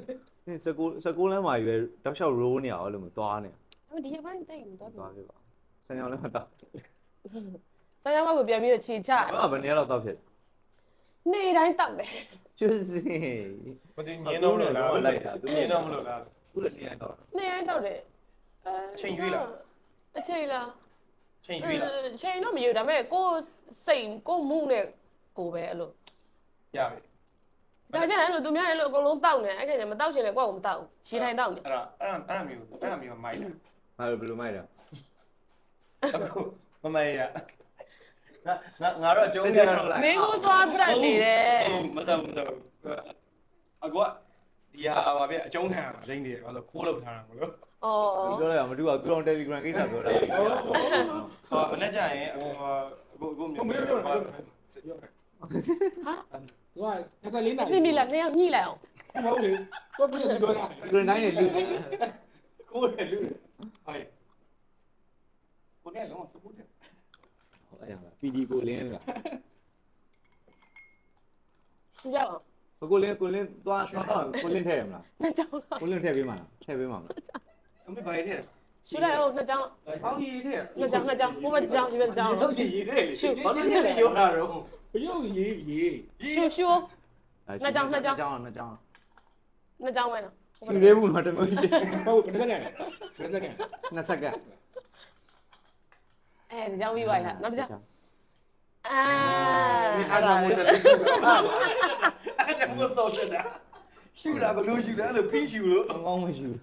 16လမ်းမှာရွယ်တောက်လျှောက် roll နေအောင်အဲ့လိုမျိုးသွားနေ ဒီရက်ပိုင်းတိတ်မသွားဘူး သွားပြပါဆန်းကြောင်လည်းမတော့ ဆရာမကိုပြန်ပြီးခြေချ အဲ့ဘယ်နေရာတော့တော့ဖြစ် နေတိုင်းတောက်တယ် ကျွတ်စီ ဘာဒီညင်းတော့မလို့လားလိုက်တာသူညင်းတော့မလို့လား ခုလည်းနေရာတော့ နေတိုင်းတောက်တယ်အချိန်လား ချိန်ရွေးလား ချိန်တော့မယူဒါပေမဲ့ကိုစိတ်ကိုမှုနဲ့ကိုပဲအဲ့လို ရပြီ ဒါကြောင့်အဲ့လိုသူများအဲ့လိုအကုန်လုံးတောက်နေအဲ့ခင်ဗျမတောက်ရှင်လည်းကိုယ့်ကိုမတောက်ဘူးရှင်းတိုင်းတောက်နေ အဲ့မျိုးမိုက်တယ် ဘာလို့ဘယ်လိုမိုက်တာ အခုမမိုက်ရငါတော့အကျုံးပြတော့လား မင်းကိုသွားတက်နေတယ် မတော်အကွာဒီဟာပါဗျအကျုံးခံရင်းနေတယ်ဘာလို့ခိုးလောက်ထားတာမလို့ အော် ပြောလိုက်အောင်မတူအောင်သူတော် Telegram ကိစ္စပြောတာ ဟောမနေ့ကျရင်အခုမျိုး မင်းပြောတာပြောသူက24နာ အ ရီ စင်ပြီလားနှစ်ယောက်ညှိလိုက်အောင် မဟုတ်လေကိုပြည့်ပြောတာ သူနိုင်နေလူ ခိုးတယ်လူဟိုကိုနဲ့လုံးဝစပူတယ် အဲ့ရ PD ကိုလင်းလား ရှင်းကြအောင် ကိုလင်းသွားတော့ကိုလင်းထည့်ရမလား နှစ်ကြောင်း ကိုလင်းထည့်ပေးမှာလားထည့်ပေးမှာမလား အမေဘာရေးထဲ ရှင်းလိုက်အောင်နှစ်ကြောင်း ဟောင်းရေးထဲ နှစ်ကြောင်းဟိုဘက်ကြောင်းဒီဘက်ကြောင်း တော့ရေးထဲလေဘာလို့ရေးရောတာတော့ ဘယုတ်ရေး ရှူရှူ နှစ်ကြောင်း နှစ်ကြောင်း နှစ်ကြောင်းပဲနော် ရှိသေးဘူးနော်တမျိုးကြီး ဟုတ်ဘယ်နဲ့ဘယ်နဲ့ 2စက္ကန့် အဲဒီကြောင်းပြီးသွားရနောက်တစ်ကြောင်းအာ အားကြောင့်မို့တယ်အားကြောင့်မို့ဆော့တယ်ရှူတာဘလို့ရှူတာအဲ့လိုဖိရှူလို့ ကောင်းမရှိဘူး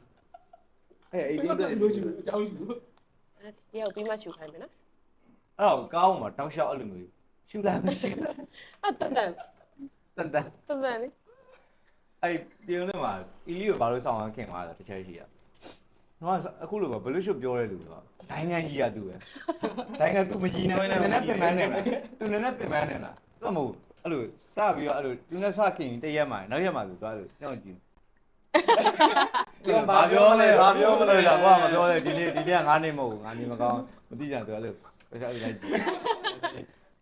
အဲ့အဲ့ဒီ ဒီ တော့ လိုရှိအကြောင်းရှိ ဒီရောက်ပြီးမှရှူခိုင်းမယ်နော် အဲ့တော့ကောင်းမှာတောက်လျှောက်အဲ့လိုမျိုးရှူလိုက်မရှိဘူး အတန်တန် တန်တန် တန်တန်လေ အဲ့ပြုံးထဲမှာအီလီကိုဘာလို့ဆောင်းအောင်ခင်သွားတာတစ်ချက်ရှိရတော့အခုလိုပဲဘလူးရှုပ်ပြောတဲ့လူတော့ဒိုင်းငံကြီးရသူပဲဒိုင်းငံ तू မကြီးနေနည်းနည်းပင်ပန်းနေလား तू နည်းနည်းပင်ပန်းနေလား तू မဟုတ်အဲ့လိုစပြီးတော့အဲ့လို तू နဲ့စခင်တရက်မှနောက်ရက်မှ तू သွားလို့ကြောက်ကြည့်ဘာပြောလဲဘာပြောမလဲကွာမပြောလဲဒီနေ့ငါးနေမဟုတ်ဘူးငါနေမကောင်းမသိကြ तू အဲ့လိုတခြားလိုက်ကြည့်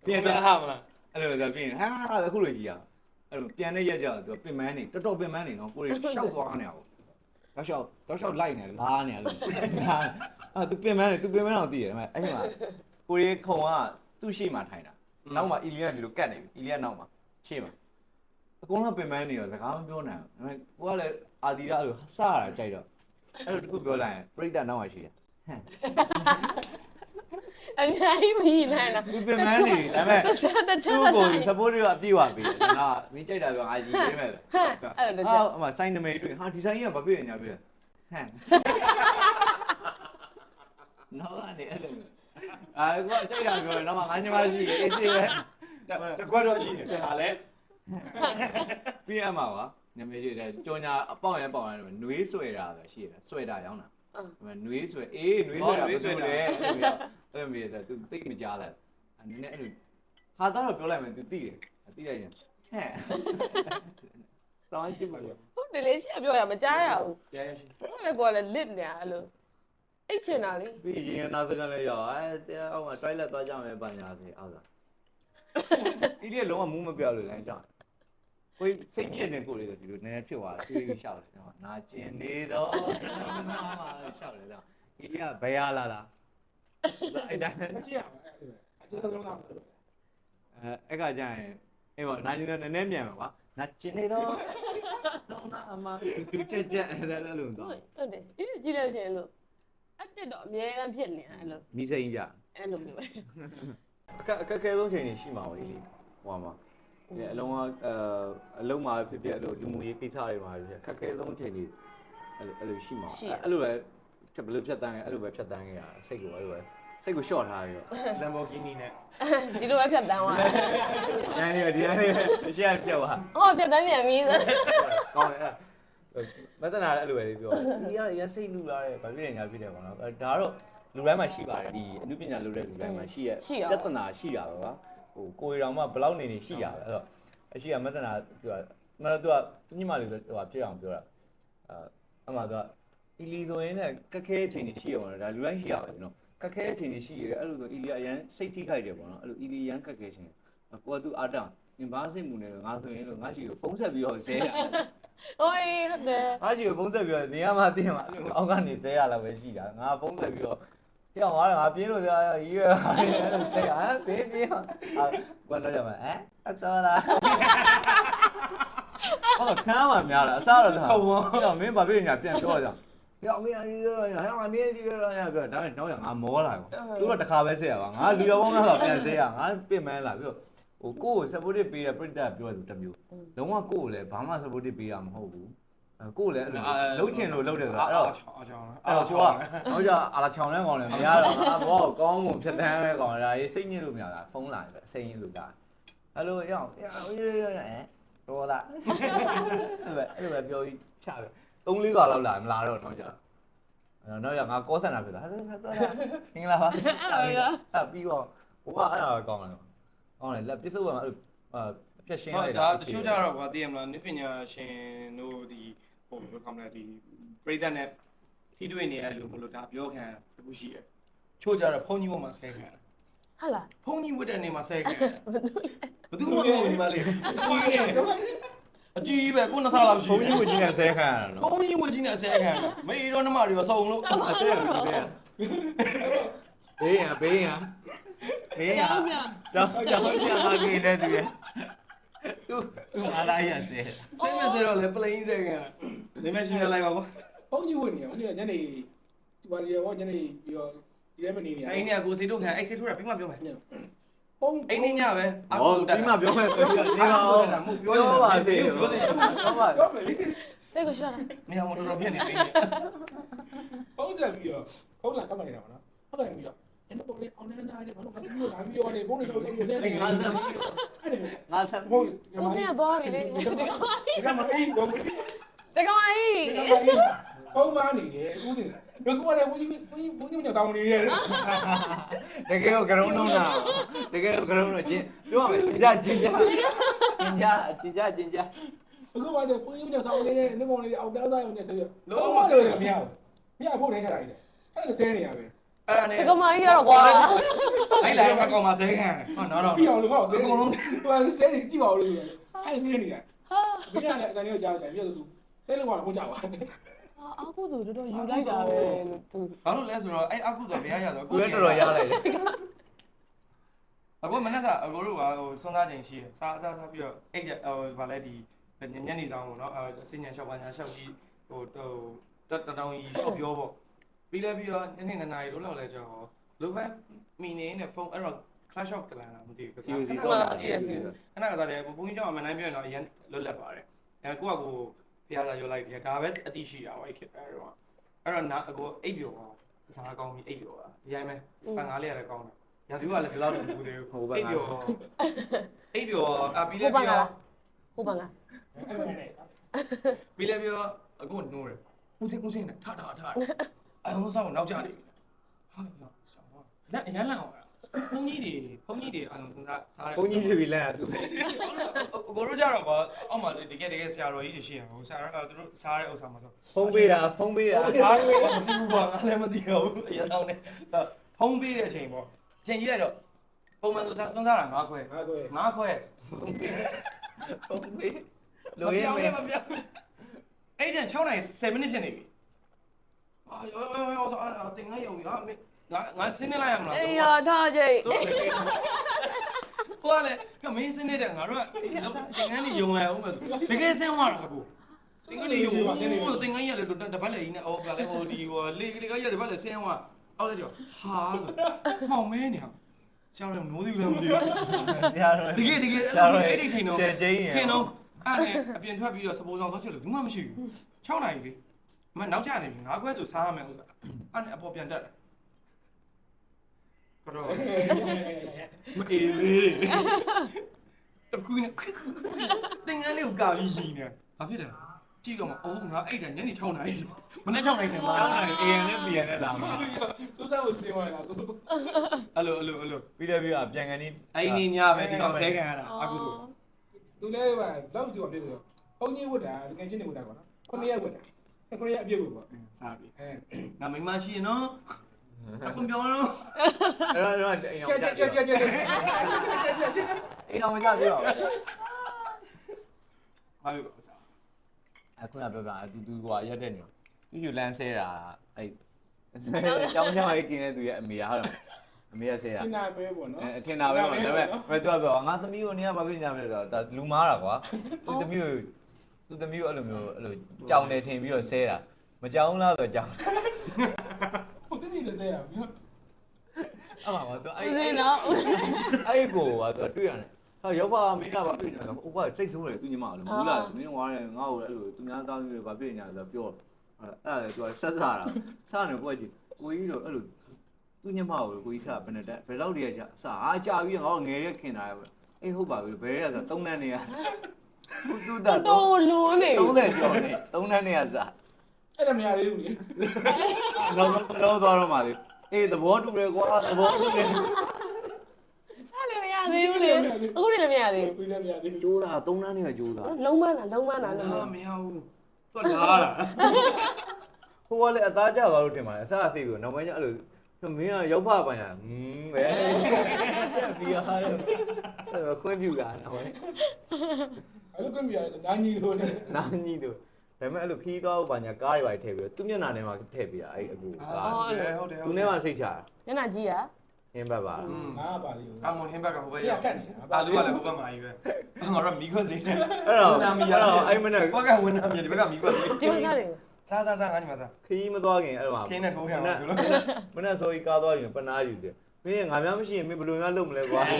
ပြင် ပြန်ဟာမလား အဲ့လိုဆိုပြင်ဟာအခုလိုကြီးရအဲ့လိုပြန်တဲ့ရက်ကျတော့သူပင်မန်းနေတော်တော်ပင်မန်းနေနော်ကိုရီရှောက်သွားနေအောင်တော့ရှောက်လိုက်နေလားနေလို့အာသူပင်မန်းနေသူပင်မန်းအောင်သိတယ်ဒါပေမဲ့အဲ့မှာကိုရီခုံကသူ့ရှေ့မှာထိုင်တာနောက်မှာအီလီယာဒီလိုကတ်နေပြီအီလီယာနောက်မှာရှေ့မှာအကုန်လုံးပင်မန်းနေရောစကားမပြောနိုင်ဘူးဒါပေမဲ့ကိုကလည်းအာဒီယာလိုစရတာကြိုက်တော့အဲ့လိုတခုပြောလိုက်ရင်ပြိတ္တနောက်မှာရှိတယ်ဟမ် အများကြီးမကြီးနိုင်လား သူပင်မန်းနေဒါပေမဲ့ တစ် သူ့ ချက် ကို support တွေအပြည့်ဝပေးတယ်ငါမင်းကြိုက်တာပြောငါရည်ပေးမယ် အဲ့ဒါတစ်ချက် အမစိုင်းနမိတ်တွေ့ဟာဒီဆိုင်ကြီးကဘာဖြစ်နေညာပြည့်ဟမ်နော်ကနေအဲ့လိုအာကိုကြိုက်တာပြောတယ်တော့ငါညီမရှိအေးစေးပဲ တကွက်တော့ရှိတယ်ဟာလဲ ပြီးရမှာပါနမိတ်တွေ့တယ်ကြောညာအပေါက်ရင်ပေါက်ရင်နွေးဆွဲတာပဲရှိတယ်ဆွဲတာရောင်းတာနွေးဆွဲအေးနွေးဆွဲတာပဲဆိုတယ်အဲ့လိုမျိုးသူသိမကြားလိုက်နည်းနည်းအဲ့လိုဟာတော့ပြောလိုက်မယ်သူသိတယ်သိလိုက်ရင်ဟဲ့စောင်းကြည့်ပါဦး ဟုတ်တယ်လေရှေ့ပြောရမကြားရဘူး ရရရှိ ဟုတ်လေကောလည်းလစ်နေအဲ့လိုအိတ်ချင်တာလေ ပြီးရင်နောက်စကန်လေးရောက်အဲအောက်မှာ toilet သွားကြမယ်ပညာသေးအောက်သားဒီလေးလုံးဝမူးမပြောလို့လည်းကြောက်ကိုစိတ်ညစ်နေကိုလေးဆိုဒီလိုနည်းနည်းဖြစ်သွားတယ်တွေးရှောက်တယ်နော်နာကျင်နေတော့နာမှာရှောက်တယ်တော့ဒီကဘယ်ရလာလားအဲ့ဒါ မကြည့်ရဘူးအဲ့ဒါလုံးတော့ အဲ့ကကြရင်အေးပေါ့နာကျင်တော့နည်းနည်းမြန်ပါကွာနာကျင်နေတော့လုံးနာမှာသူချက်အဲ့လိုတော့ ဟုတ်တယ်ဒီကြည့်လို့ရှိရင်လို့အတက်တော့အများအားဖြစ်နေတာအဲ့လို မီးစိမ်းကြ အဲ့လိုမျိုးပဲ အခက်ခဲဆုံးချိန်တွေရှိမှာပါလေဟိုမှာအလုံးအလုံးမှာဖြစ်ဖြစ်အဲ့လိုလူမှုရေးကိစ္စတွေမှာဖြစ်အခက်ခဲဆုံးချိန်တွေအဲ့လိုရှိမှာအဲ့လိုပဲဘယ်လိုဖြတ်တန်းခဲ့အဲ့လိုပဲဖြတ်တန်းခဲ့ရစိတ်ကိုအဲ့လိုပဲစိတ်ကိုရှော့ထားပြီးတော့ Lamborghini နဲ့ ဒီလိုပဲဖြတ်တန်းသွား ညနေဒီနေ့ရှေ့ပြတ်သွား ဟောဖြတ်တန်းပြန်ပြီဆို ကောင်းတယ်မတနာလည်းအဲ့လိုပဲပြောဒီကရစိတ်လူလာတယ်ဗာပြည့်ညာဖြစ်တယ်ပေါ့နော်ဒါကတော့လူတိုင်းမှာရှိပါတယ်ဒီအမှုပညာလုပ်တဲ့လူတိုင်းမှာရှိရဲ့ပြဿနာရှိတာပဲကွာဟိုကိုယ်တော်မှဘလောက်နေရှိတာပဲအဲ့တော့အရှိကမတနာပြောတာမတော်သူကသူညီမလေးဆိုဟိုဖြစ်အောင်ပြောတာအမှသူကအီလီဆိုရင်လည်းကက်ခဲအချိန်ကြီးရှိရပါတော့ဒါလူတိုင်းရှိရပါဘူးနော်ကက်ခဲအချိန်ကြီးရှိရတယ်အဲ့လိုဆိုအီလီကအရန်စိတ်ထိခိုက်တယ်ပေါ့နော်အဲ့လိုအီလီရန်ကက်ခဲခြင်းကိုကသူအာတန်အင်ဘာစိတ်မူနေတော့ငါဆိုရင်လို့ငါရှိကိုဖုံးဆက်ပြီးတော့ဇဲရ ဟိုးဟုတ်တယ် ငါရှိကိုဖုံးဆက်ပြီးတော့နေရာမှာတင်မှာအောက်ကနေဇဲရလောက်ပဲရှိတာငါဖုံးဆက်ပြီးတော့ပြောင်းသွားတယ်ငါပြင်းလို့ရေးရဆဲရပြင်းပြင်းဘာလို့ကြမှာအတော်လားဟောခမ်းမှာများလားအစားတော့လားဟုတ်မင်းဘာဖြစ်ညာပြန်ပြောကြပြောင်းမင်းအရင်ရောဟဲ့ငါမင်းဒီရောပြောဒါပေမဲ့တော့ငါမောလာကွာသူတို့တစ်ခါပဲဆဲရပါငါလူရောပေါင်းတော့ပြန်ဆဲရငါပင်မန်းလာပြီးတော့ဟိုကိုယ့်ကို support ပေးတဲ့ပြိတ္တပြောတယ်တစ်မျိုးလုံးဝကိုယ့်ကိုလည်းဘာမှ support ပေးရမှာမဟုတ်ဘူးကိုယ်လည်းအဲ့လိုလှုပ်ချင်လို့လှုပ်တယ်ဆိုတာအဲ့တော့ ချောင်းချောင်း အဲ့တော့ချိုးကဟုတ်ကြအာလာချောင်းလဲကောင်းတယ်မရတော့ငါဘောကကောင်းမှုဖြတ်တန်းပဲကောင်းတယ်ဒါရေးစိတ်ညစ်လို့မရတာဖုန်းလာတယ်အစိမ်းရင်းလို့လာအဲ့လိုရောတော့လာအဲ့လိုပဲပြောပြီးချပဲ3-4ခါလောက်လာမလာတော့တော့ကြာတော့ရငါကောဆန်တာဖြစ်တာဟဲ့တော့လာမင်္ဂလာပါအဲ့ပြီးတော့ဟိုကအဲ့ဒါကောင်းတယ်ကောင်းတယ်လက်ပစ္စုပန်အဲ့လိုဖြတ်ရှင်းလိုက်တာ ဒါတချို့ကြတော့ကွာသိရမလားနည်းပညာရှင်တို့ဒီဟိုဘယ်လိုခေါ်မလဲဒီပရိသတ်နဲ့ထိတွေ့နေအဲ့လိုမလို့ဒါပြောခံတခုရှိတယ်ချို့ကြတော့ဖုန်းကြီးပေါ်မှာဆဲခံ ဟုတ်လား ဖုန်းကြီးဝတ်တဲ့နေမှာဆဲခံဘယ်သူမှမပြောဘူးမလေးအကြီးပဲကိုနှစ်ဆလောက်ရှိ ဘုံကြီးကိုကြီးနဲ့ဆဲခံရတာနော် ဖုန်းကြီးဝတ်ကြီးနဲ့ဆဲခံမေးတော့နှမတွေရောစုံလို့ အဆဲရဆဲရဘေးရကြောင်းကြောင်းပြမှာနေတယ်သူရဲ့သူအားလာရဆဲ ဆဲမဲ့ဆဲတော့လေပလိန်ဆဲခံနေမရှင်းလိုက်ပါကွာ ဘုန်းကြီးဝင်နေအောင်ညနေဒီပါလီရောညနေပြီးတော့ဒီလည်းမနေနေ အဲ့ဒီကကိုစေတို့ခံအဲ့စေတို့ကပြီးမှပြောမယ် ဘုန်း အဲ့ဒီညပဲ ဟောပြီးမှပြောမယ်နေပါဦးပြောပါသေးတယ်ပြောပါ ပြောမယ်လေ စိတ်ကိုရှော့တာ နေအောင်တော်တော်ဖြစ်နေပြီ ဘုန်းဆက်ပြီးတော့ဘုန်းလာကမှနေတာပေါ့နော်ဟုတ်တယ်ပြီးတော့အဲ့တော့လေအောင်နေတာလေဘာလို့ပြီးတော့လာပြီးတော့လေဘုန်းလေးတော့နေနေ ငါဆက် ငါဆက်ဘုန်း ကိုစင်ကသွားပြီလေ ဒီကမအေးတော့ တကောင်ကြီး ဘုန်းမနေတယ်အခုတင်ဘယ်ကောလဲဘုန်းကြီးမတောင်းနေတယ် တကယ်တော့ကရုံးလုံးတာတကယ်တော့ကရုံးတော့ချင်းပြောရမယ်ကြင်ကြအခုမှတော့ဘုန်းကြီးမတောင်းနေတယ်နေမောင်နေအောက်တောက်သားရုံနဲ့ဆိုရလုံးဝဆိုရမရဘူးမရဖို့နေခါတိုင်းတယ်အဲ့ဒါဆဲနေရပဲ အဲ့ဒါနဲ့ တကောင်ကြီးကတော့ကွာ အဲ့လာတော့ကောင်မဆဲခံဟောတော့ ကြည့်အောင်လို့ဟောအကုန်လုံးဟိုဆဲနေကြည့်ပါဦးလို့အဲ့ဒီနေနေဘယ်ရလဲအတန်ကြီးကြားကြပြီးတော့သူဆဲလို့ကတော့ကြောက်ပါ အာကုသူတော်တော်ယူလိုက်တာပဲသူ ဘာလို့လဲဆိုတော့အဲ့အကုသို့ဘယ်ရရဆို ကိုယ်တော်တော်ရလိုက်တယ် အခုမနေ့ကအကိုတို့ကဟိုစွန်းသားချိန်ရှိရစားပြီးတော့အဲ့ဟိုဗာလဲဒီညနေဆောင်ပေါ့နော်အစဉ္ညာလျှောက်ပါညာလျှောက်ကြီးဟိုတောင်းကြီးလျှောက်ပြောပေါ့ပြီးလဲပြီးတော့နေ့နာရီလို့လောက်လဲကြောလိုပဲမီနေနဲ့ဖုန်းအဲ့တော့ clash of ကလာတာမသိဘူးကစားခဏကစားတယ်ဘုန်းကြီးကျောင်းအမှန်တိုင်းပြောရင်တော့အရင်လွတ်လပ်ပါတယ်အဲကိုကကိုဖျားလာရောလိုက်တယ်ဒါပဲအတိရှိတာဟိုအဲ့ခေတ်အဲ့တော့နာအကိုအိပ်ပျော်ပါကစားကောင်းပြီးအိပ်ပျော်ပါဒီတိုင်းပဲပန်ကားလေးရတယ်ကောင်းတယ်ရာသူကလည်းဒီလောက်တော့မဘူးသေးဘူးအိပ်ပျော်ပြီးလဲပြီးတော့ ဟုတ်ပါငါ ပြီးလဲပြီးတော့အခုနိုးတယ်ဦးစင်းနဲ့ထအလုံးဆောင်နောက်ကျနေပြီဟာလက်အရန်လန့်အောင်ဘုန်းကြီးတွေအလုံးစားတယ် ဘုန်းကြီးဖြစ်ပြီးလမ်းကသူပဲ ကိုတို့ကြတော့ကွာအောက်မှာတကယ်ဆရာတော်ကြီးတွေရှိရဟိုဆရာတော်သူတို့စားတဲ့ဥစ္စာမှာဆို ဖုံးပေးတာ စားတယ်မသိဘူးကွာငါလည်းမသိတော့ဘူးအရင်တော့နဲ့ဖုံးပေးတဲ့အချိန်ပေါ့ချိန်ကြည့်လိုက်တော့ပုံမှန်ဆိုစွန်းစားတာ9ခွဲ9ခွဲ ဖုံးပေးလိုရင်းမယ် အဲ့ကျန်6နိုင်7မိနစ်ဖြစ်နေပြီအာရောတင်ငါရုံရငါစင်းနေလိုက်ရမလား အေးရထားကြိတ် ဟိုကလည်းကမင်းစင်းနေတဲ့ငါတို့ကတင်ငန်းနေယုံလိုက်အောင်ပဲတကယ်စင်းသွားတာအခုတင်ငန်းနေယုံတင်ငန်းရလေတပတ်လေကြီးနဲ့အော်ကလည်းဟိုဒီဟိုလေကရတပတ်လေစင်းသွားအော်လေကျော်ဟာမောင်မဲနေဟာကျောင်းလည်းနိုးသေးလည်းမသိဘူး ဆရာတော် တကယ်အဲ့ဒီထိန်တော့ ကျဲကျင်းရ ထင်တော့အဲ့နဲ့အပြင်ထွက်ပြီးတော့စပိုးဆောင်သွားချက်လို့ဘူးမှမရှိဘူး6နိုင်ပြီမနောက်ကျနေပြီ9ခွဲဆိုစားရမယ်ဥစ္စာအဲ့နဲ့အပေါ်ပြန်တက်တယ်ကတော့မအေးလေတကူနဲ့တင်ငန်းလေးကိုကာပြီးရီနေဘာဖြစ်လဲကြည့်တော့မအောင်ငါအဲ့ဒါညနေ6နိုင်မနေ့6နိုင်တယ်မ ကျောင်းနိုင် AM နဲ့ PM နဲ့လာမှာ သူစားဖို့စင်သွားတာကို အဲ့လိုပြီးလည်းပြီးပြန်ကန်နေ အဲ့ဒီညပဲဒီကောင်ဆဲခံရတာအခုဆို သူလည်းပါတော့ကြည့်ပါပြည့်လို့အုံကြီးဝတ်တာငယ်ချင်းတွေဝတ်တာကွာနော်9ရက်ဝတ်တာ9ရက်အပြည့်ဝတ်ပေါ့ စားပြီငါမိမရှိရင်နော်စကွန်ပြောတော့ အဲ့တော့အိမ်အောင်ကြည့်အိမ်အောင်ကြပြီးတော့ ဘာလို့စား အခုနပြောပြသူကရက်တဲ့နေသူယူလန်းဆဲတာအဲ့ကျောင်းကျောင်းရေးกินတဲ့သူရဲ့အမေဟုတ်တယ်အမေကဆဲတာ ဒီနာပဲပေါ့နော် ထင်တာပဲပေါ့ဒါပေမဲ့သူကပြောငါသမီးကိုနေကဘာဖြစ်ညာမလဲဆိုတော့ဒါလူမားတာကွာသူသမီးကိုအဲ့လိုမျိုးအဲ့လိုကြောင်တယ်ထင်ပြီးတော့ဆဲတာမကြောင်လားဆိုတော့ကြောင် ဟုတ်တယ်လေဆဲရပြီ အဲ့မှာသူအဲ့ ဦးစင်းနော် အဲ့ကိုကသူတွေ့ရတယ်ဟာရောက်ပါမင်းကဘာဖြစ်ညာလဲဟိုကစိတ်ဆိုးတယ်သူညီမလို့ဘူးလားမင်းတို့ကလည်းငါ့ကိုအဲ့လိုသူများတောင်းပြီးဘာဖြစ်ညာလဲဆိုတော့ပြောအဲ့လေသူကဆက်စားတာစားနေကိုကြည့်ကိုကြီးတော့အဲ့လိုသူညမကိုကိုကြီးစားဘယ်နဲ့တက်ဘယ်လောက်တည်းရစားအားကြာပြီးငါတို့ငယ်ရက်ခင်တာပဲအေးဟုတ်ပါပြီဘယ်ရဆို3တန်းနေရသူတာ တော်လွန်းနေ 30ကျော်နေ3တန်းနေရစား အဲ့ဒါမရသေးဘူးလေ တော့သွားတော့မှလေအေးသဘောတူတယ်ကွာသဘောတူတယ် အဲ့လည်းမရသေးဘူးလေအခုလည်းမရသေးဘူး ပြီးလည်းမရသေးဘူး ကျိုးတာ3တန်းနေကကျိုးတာ လုံးမလား အာမရဘူးသူကလာတာ ဟိုကလည်းအသားကျသွားလို့ထင်ပါတယ်အစားအသေးကိုနောက်ပိုင်းကျအဲ့လိုမင်းကရောက်ဖပါညာပဲဆက်ပြီးရတော့ခွင့်ပြုတာနောက်ပိုင်း အဲ့လိုကမြင်နာညီလို့လေ နာကြီးတို့ဒါပေမဲ့အဲ့လိုခီးသွားဖို့ပါညာကားတွေပါထည့်ပြီးတော့သူ့မျက်နှာထဲမှာထည့်ပြီးတာအဲ့အကူကား ဟုတ်တယ် သူနဲ့မှစိတ်ချတာ ညနာကြီးอ่ะ ဟင်းဘက်ပါ ငါပါလေ အမွန်ဟင်းဘက်ကဟိုဘက် ရကတ်နေတာ အာလူကလည်းဟိုဘက်မှာကြီးပဲငါတော့မီခွက်စီနေ အဲ့တော့အဲ့မနဲ့ ဘက်ကဝင်လာမြေဒီဘက်ကမီခွက်စီ ဒီမှာလေ စားငါညီမစား ခီးမသွားခင်အဲ့မှာ ခင်းနဲ့ထိုးရမှာဆိုလို့ မနဲ့ဆိုကြီးကားသွားရင်ပနာယူတယ်မင်းငါများမရှိရင်မင်းဘယ်လိုများလုပ်မလဲကွာ ဟု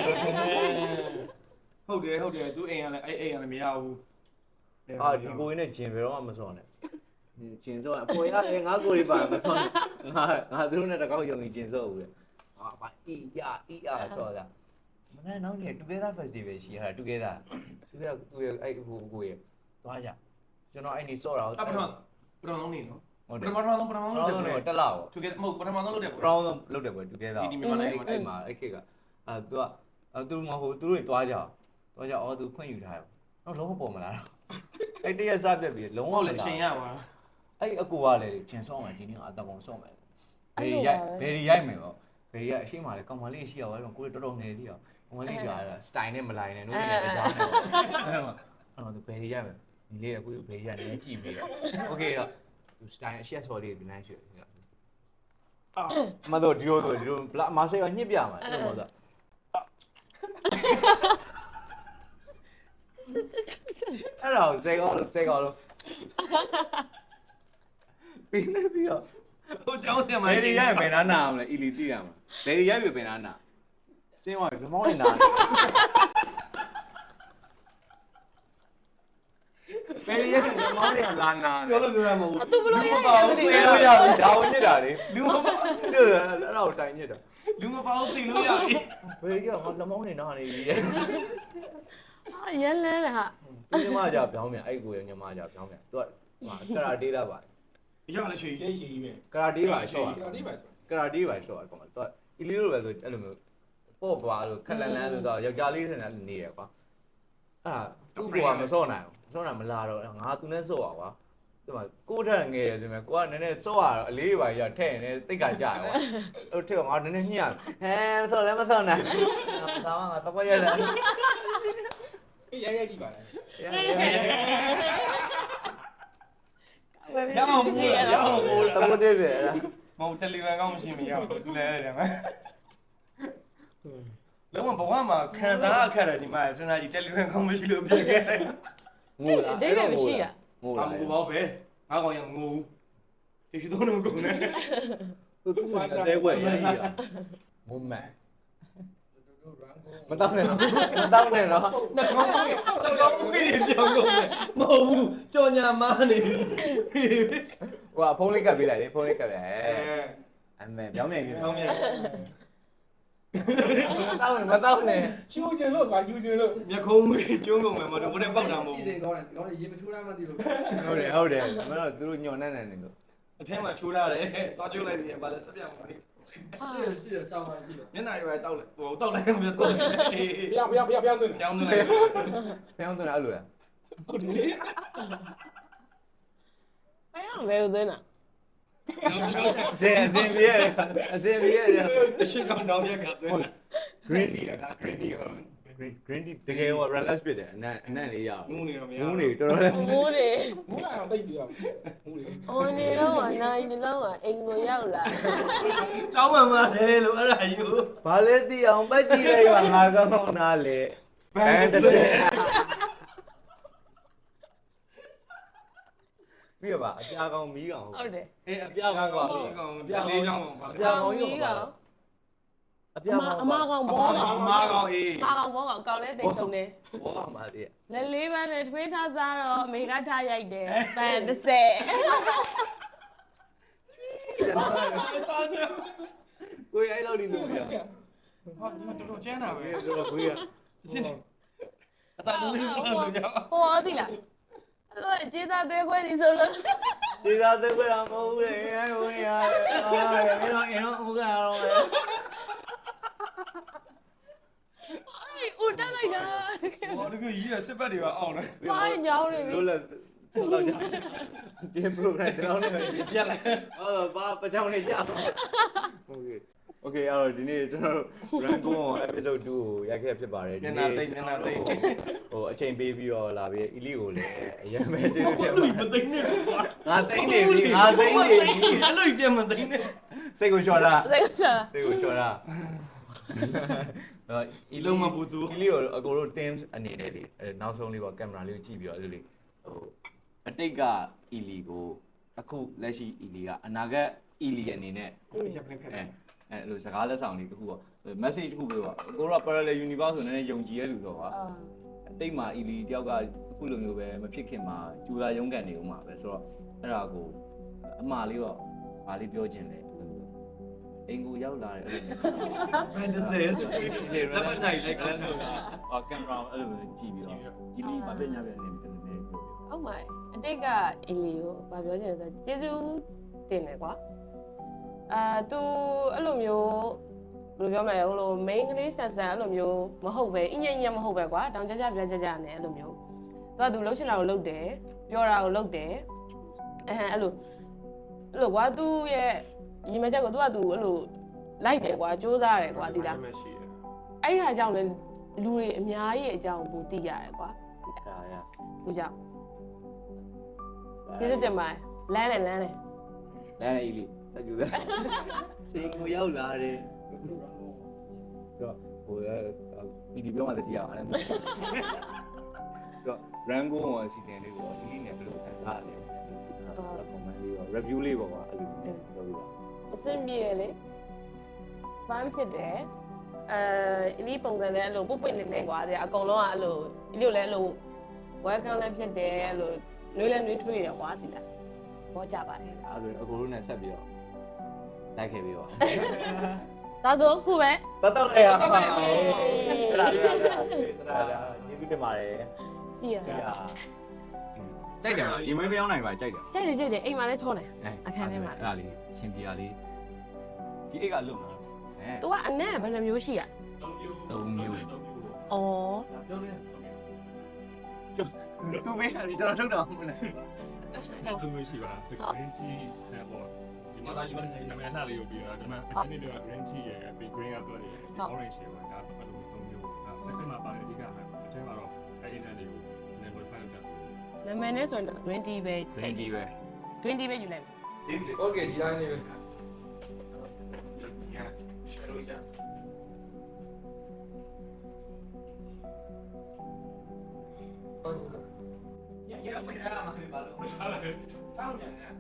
တ်တယ်သူအိမ်ကလည်းအဲ့အိမ်ကလည်းမရဘူး အာဒီကိုင်းနဲ့ဂျင်ဘယ်တော့မှမစောနဲ့ဂျင်စောအပေါ်ရတယ်ငါကိုရီပါမစောနဲ့ငါသူတို့နဲ့တကောက်ယုံရင်ဂျင်စောဦးလေဟာဘာအီယာစောတာမနဲ့နောက်နေ့ Together Festival ရှိဟာ Together သူရဲ့အဲ့ဟိုကိုရဲ့သွားကြကျွန်တော်အဲ့ဒီစောတာ ပထမဆုံးနေနော် ဟုတ် ပ တယ် ထမဆုံးလုပ်တယ် တက်လာပေါ့ သူကမဟုတ်ပထမဆုံးလုပ်တယ် ပရောင်းဆုံးလုပ်တယ်ပေါ့ Together အဲ့မှာအဲ့ခေတ်ကသူကသူမဟုတ်သူတို့တွေသွားကြအော်သူခွင့်ယူထားတယ်တော့လုံးဝပေါ်မလာတော့အဲ့တရက်စားပြက်ပြီးလုံးဝ ဟုတ် လ လေ ည်း ရှင်ရပါ အဲ့အကူကလည်းကျင်ဆောင်းမယ်ဒီနေ့ကအတကောင်ဆောင်းမယ်ဘယ်ရီရိုက်မယ်ပေါ့ ဘယ်ကအရှိမှလည်းကောင်မလေးရှိရပါတော့ကိုယ်တော်တော်ငယ်သေးအောင်ကောင်မလေးရှိရတာစတိုင်နဲ့မလိုက်နဲ့တို့လည်းအကြောင်းနဲ့အဲ့တော့ဘယ်ရမယ်ဒီလေးကကိုယ်ဘယ်ရလဲကြည့်ပြီးတော့โอเคတော့သူစတိုင်အရှိဆော်လေးဒီနိုင်ရှိတယ်မတော်ဒီလိုဘလာမဆေးကညစ်ပြမှာအဲ့လိုပေါ့ဆိုအဲ့တော့စေကောလို့ပြီးနေပြီးတော့ ဟိုကျောင်းထဲမှာ ဘယ်ရရဘယ်နာနာမလဲအီလီတိရမှာဘယ်ရရဘယ်နာနာစင်းသွားပြီမောင်းနေတာဘယ်ရရမောင်းနေတာလာနာ ပြောလို့ပြောရမှာမဟုတ် သူဘလို့ရရမသိ သိလို့ရပြီဒါဝင်ညစ်တာလေလူမပေါ့အဲ့တော့တိုင်ညစ်တာ လူမပေါင်းသိလို့ရပြီ ဘယ်ရရငါမောင်းနေတာနေပြီတဲ့ ရန်လန်းဟာ သူညီမကြပြောင်းမြန်အဲ့ကိုရညီမကြပြောင်းမြန်သူကကရာတေးလာပါ ရလည်းရှိ ရေးရေးပဲ ကရာတေးပါရှော့ ဒီပါဆို ကရာတေးပါရှော့အကောင်သူအီလီလိုပဲဆိုအဲ့လိုမျိုးပေါ့ပွားလို့ခက်လန်းလန်းလို့တော့ယောက်ျားလေးဆန်တယ်နေရကွာအဲ့သူ့ကိုကမစော့နိုင်ဘူးစော့နိုင်မလာတော့ငါသူနဲ့စော့ပါကွာဒီမှာကိုထက်ငယ်တယ်ဆိုရင်ကိုကနည်းနည်းစော့ရတော့အလေးပါရထဲ့နေတိတ်ကကြကွာဟိုထက်ငါနည်းနည်းညှရဟမ်စော့လည်းမစော့နိုင်ဒါမှငါတော့ရတယ် အေးရိုက်ကြည့်ပါလား ရအောင်ပို့ရအောင်ပို့ တမိုးတေးပဲလား မဟုတ်တယ်လီဂရမ်ကောင်းမရှိမရဘူးသူလည်းရတယ်မှာလုံးဝဘဝမှာခံစားအခက်တယ်ဒီမှာစဉ်းစားကြည့်တယ်လီဂရမ်ကောင်းမရှိလို့ဖြစ်ခဲ့တယ် ငိုလား ဒိတ်မရှိရ ငို အ လား မဘောပဲငါကောင်ရမငိုဘူးဒီရှိတော့ငိုကုန်တယ် သူကအသေးွက်ရည်ရမုံမဲ့မတောင်းနဲ့နော်မတောင်းနဲ့နော် နှကောင်းကြီးနှကောင်းကြီးပြောင်းကုန်တယ်မဟုတ်ဘူးကြော်ညာမားနေပြီ ဟိုကဖုန်းလေးကပ်ပေးလိုက်လေဖုန်းလေးကပ်ပြအမေပြောင်းမြန်ပြီ ကောင်းမြန် မတောင်းနဲ့ ရှူချင်လို့ငါယူချင်လို့ မျက်ခုံးကြီးကျုံးကုန်မယ်မတော်ဘယ်နဲ့ပေါက်တာမဟုတ် စီ ဘူး စဉ်ကောင်းတယ်ကောင်းတယ်ရေမချိုးရမှသိလို့ ဟုတ်တယ်မင်းတို့သူတို့ညော်နေနေလို့ အထက်မှာချိုးရတယ်သွားချိုးလိုက်တယ်ဗာလဲစပြမှာလေ ရှိတယ်စောင်းမှရှိတယ် မျက်နှာရွယ်တောက်လိုက်ဟိုတောက်လိုက်တော့မြတ်တော့ ဘုရားသွင်း ပြောင်းသွင်းလိုက် ဖေအောင်တယ်အဲ့လိုလား ဟုတ်တယ်လေ ဘယ်အောင်လဲဦးသွင်းတာ အစင်ပြေရတယ်အစင်ပြေရတယ် အရှိကောင်တောင်းရက်ကသွင်း green tea က green tea green tea တကယ်ဟို relax ဖြစ်တယ်အနံ့လေးရအောင် ငုံနေတော့မရ ငုံနေတော်တော်လေး မိုးတယ် မူးလာအောင်တိတ်ပြီးတော့မူးလေ အော်နေတော့နိုင်နေတော့အိမ်ကိုရောက်လာ တောင်းမှမှာတယ်လို့အဲ့ဒါယူ ဘာလဲသိအောင်ပတ်ကြည့်လိုက်ပါငါကောင်းနာလေ ဘန်တစ်စက် ပြီးတော့ပါအပြာကောင်မီးကောင် ဟုတ်တယ် အေးအပြာကောင်ပါအပြာလေးချောင်းပါ အပြာကောင်ကြီးတော့ပါအပြာကောင် အမကောင်ဘောကောင် အမကောင်အေး အမကောင်ဘောကောင်ကောင်းလဲတိတ်ဆုံးတယ် ဘောကောင်ပါသေး လက်လေးပါနဲ့ထွေးထားစားတော့အမေကထားရိုက်တယ်ပန်30 ကိုယ်အဲ့လောက်နေလို့ပြ ဟာတော်တော်ကျန်းတာပဲ ဆိုတော့ကိုယ်က ရှင်းအသာတူလို့ဆိုကြ ဟိုသိလားအဲ့တော့ကျေးသားသေးခွဲစီဆိုလို့ ခြေသားသက်ကြတာမဟုတ်ဘူးလေဟိုရမင်းတို့အင်းတို့ဥက္ကရောပဲ အေးဦးတက်လိုက်တာ ဟောဒီကကြီးရစစ်ပတ်တွေကအောင်တယ် ဘာညောင်းနေပြီ လို့လည်းတော့ကြဒီ program တောင်းနေပြီ ပြက်လိုက် အော်ဘာပကြောင်နေကြโอเคအဲ့တော့ဒီနေ့ကျွန်တော်တို့ Rango episode 2ကိုရိုက်ခဲ့ဖြစ်ပါတယ် မျက်နှာသိမျက်နှာသိ ဟိုအချိန်ပေးပြီးတော့လာပြီးအီလီကိုလည်းအရင်ပဲကျေးဇူးတင်ပါ မသိနေဘူးကွာ ငါသိနေပြီငါသိနေပြီ အဲ့လိုပြန်မသိနေ စိတ်ကိုလျှော်တာ စိတ်ချ စိတ်ကိုလျှော်တာအီလီကိုအကိုတို့တင်းအနေနဲ့လေနောက်ဆုံးလေးပေါ့ကင်မရာလေးကိုကြည့်ပြီးတော့အဲ့လိုလေးဟိုအတိတ်ကအီလီကိုအခုလက်ရှိအီလီကအနာဂတ်အီလီအနေနဲ့ ရပ်ပြန်ဖက်တယ် အဲ့လိုစကားလက်ဆောင်လေးတစ်ခုပေါ့ message တစ်ခုပဲပေါ့ကိုတော့ parallel universe ဆိုနေယုံကြည်ရလူတော့ပါအတိတ်မှာအီလီတယောက်ကအခုလိုမျိုးပဲမဖြစ်ခင်မှာကျူတာရုံးကန်နေဦးမှာပဲဆိုတော့အဲ့ဒါကိုအမှားလေးပေါ့ဗာလေးပြောခြင်းလေအိမ်ကိုရောက်လာတယ်အဲ့လို ဘန်တစ်စက်လက်မနိုင်လိုက်ကလန်းဆိုတာ အော်ကင်မရာအဲ့လိုမျိုးကြည့်ပြီးတော့အီလီဘာဖြစ်ညာပြန်နေတယ်နေပြော ဟုတ်မှာအတိတ်ကအီလီကိုဗာပြောချင်တယ်ဆိုကျေးဇူးတင်တယ်ကွာသူအဲ့လိုမျိုးဘယ်လိုပြောမလဲဟိုလို main ကလေးဆန်ဆန်အဲ့လိုမျိုးမဟုတ်ပဲအညံ့ညံ့မဟုတ်ပဲကွာတောင်ကြကြပြကြကြနဲ့အဲ့လိုမျိုးသူလှုပ်ရှင်တာကိုလှုပ်တယ်ပြောတာကိုလှုပ်တယ်အဲ့လိုကွာသူရဲ့ညီမချက်ကိုသူကသူအဲ့လို လိုက်တယ်ကွာစူးစမ်းရတယ်ကွာဒီလား ရှိတယ် အဲ့ဟာကြောင့်လည်းလူတွေအများကြီးအကြောင်းဘူးသိရတယ်ကွာ ဒါရ သူကြောင့်ကျေးဇူးတင်ပါတယ်လမ်းတယ် လမ်းလေးလေးစကြူသားချိန်ကိုရောက်လာတယ်ဆိုတော့ဟိုပီဒီပြောမှတတိယပါတယ်ဆိုတော့ Rango ဟိုအစီအစဉ်လေးကိုဒီနေ့ဘယ်လိုခံစားရလဲ comment လေးရော review လေးပေါ့ကွာအဲ့လိုပြောပြပါ အဆင်ပြေလေ fun ဖြစ်တယ်အင်းဒီပုံစံနဲ့အဲ့လိုပုတ်ပွင့်နေနေကွာတဲ့အကုန်လုံးကအဲ့လိုဒီလိုလဲအဲ့လို welcome လည်းဖြစ်တယ်အဲ့လိုနှွေးလဲနှွေးထွေးတယ်ကွာဒီလားဘောကြပါတယ် အဲ့လိုအကိုတို့နဲ့ဆက်ပြီးတော့လိုက်ခဲ့ပြီးပါ ဒါဆိုခုပဲ တတ်တော့လေဟာအဲ့ဒါရေးပြီးတင်ပါတယ် ရှိရ ကြိုက်တယ်ရေမွေးပြောင်းနိုင်ပါကြိုက်တယ် ကြိုက်တယ်အိမ်မှာလည်းချောနေအခန်းထဲမှာ အဲ့ဒါလေးအရှင်ပြာလေးဒီအိတ်ကလွတ်မှာအဲ तू ကအနက်ဘယ်နှမျိုးရှိရ သုံးမျိုး ဩ ပြောလဲ သူမေးတာဒီကျွန်တော်ထုတ်တော့မနဲ့ သူမျိုးရှိပါလား green tea နဲ့ပေါ့ဒီမှာဒါဒီမှာနာမည်လှလေးကိုပြီးတော့ဒီမှာအချင်းတွေက green tea ရဲ့ပြီး green ကတော့ရယ် orange ရယ်ဒါတော့ဘယ်လိုသုံးမျိုးဒါတစ်ခါမှပါတယ်အဓိကဟာအချင်းမှာတော့အဲဒီနဲ့လေးကို modify လုပ်တာ နာမည်နဲ့ဆိုရင် green tea ပဲ green tea ပဲ green tea ပဲယူလိုက် โอเคဒီတိုင်းလေးပဲ ရှယ်လို့ကြ ဟုတ်ကဲ့ ရရမရမှာဘာလို့မစားလဲတောင်းကြတယ်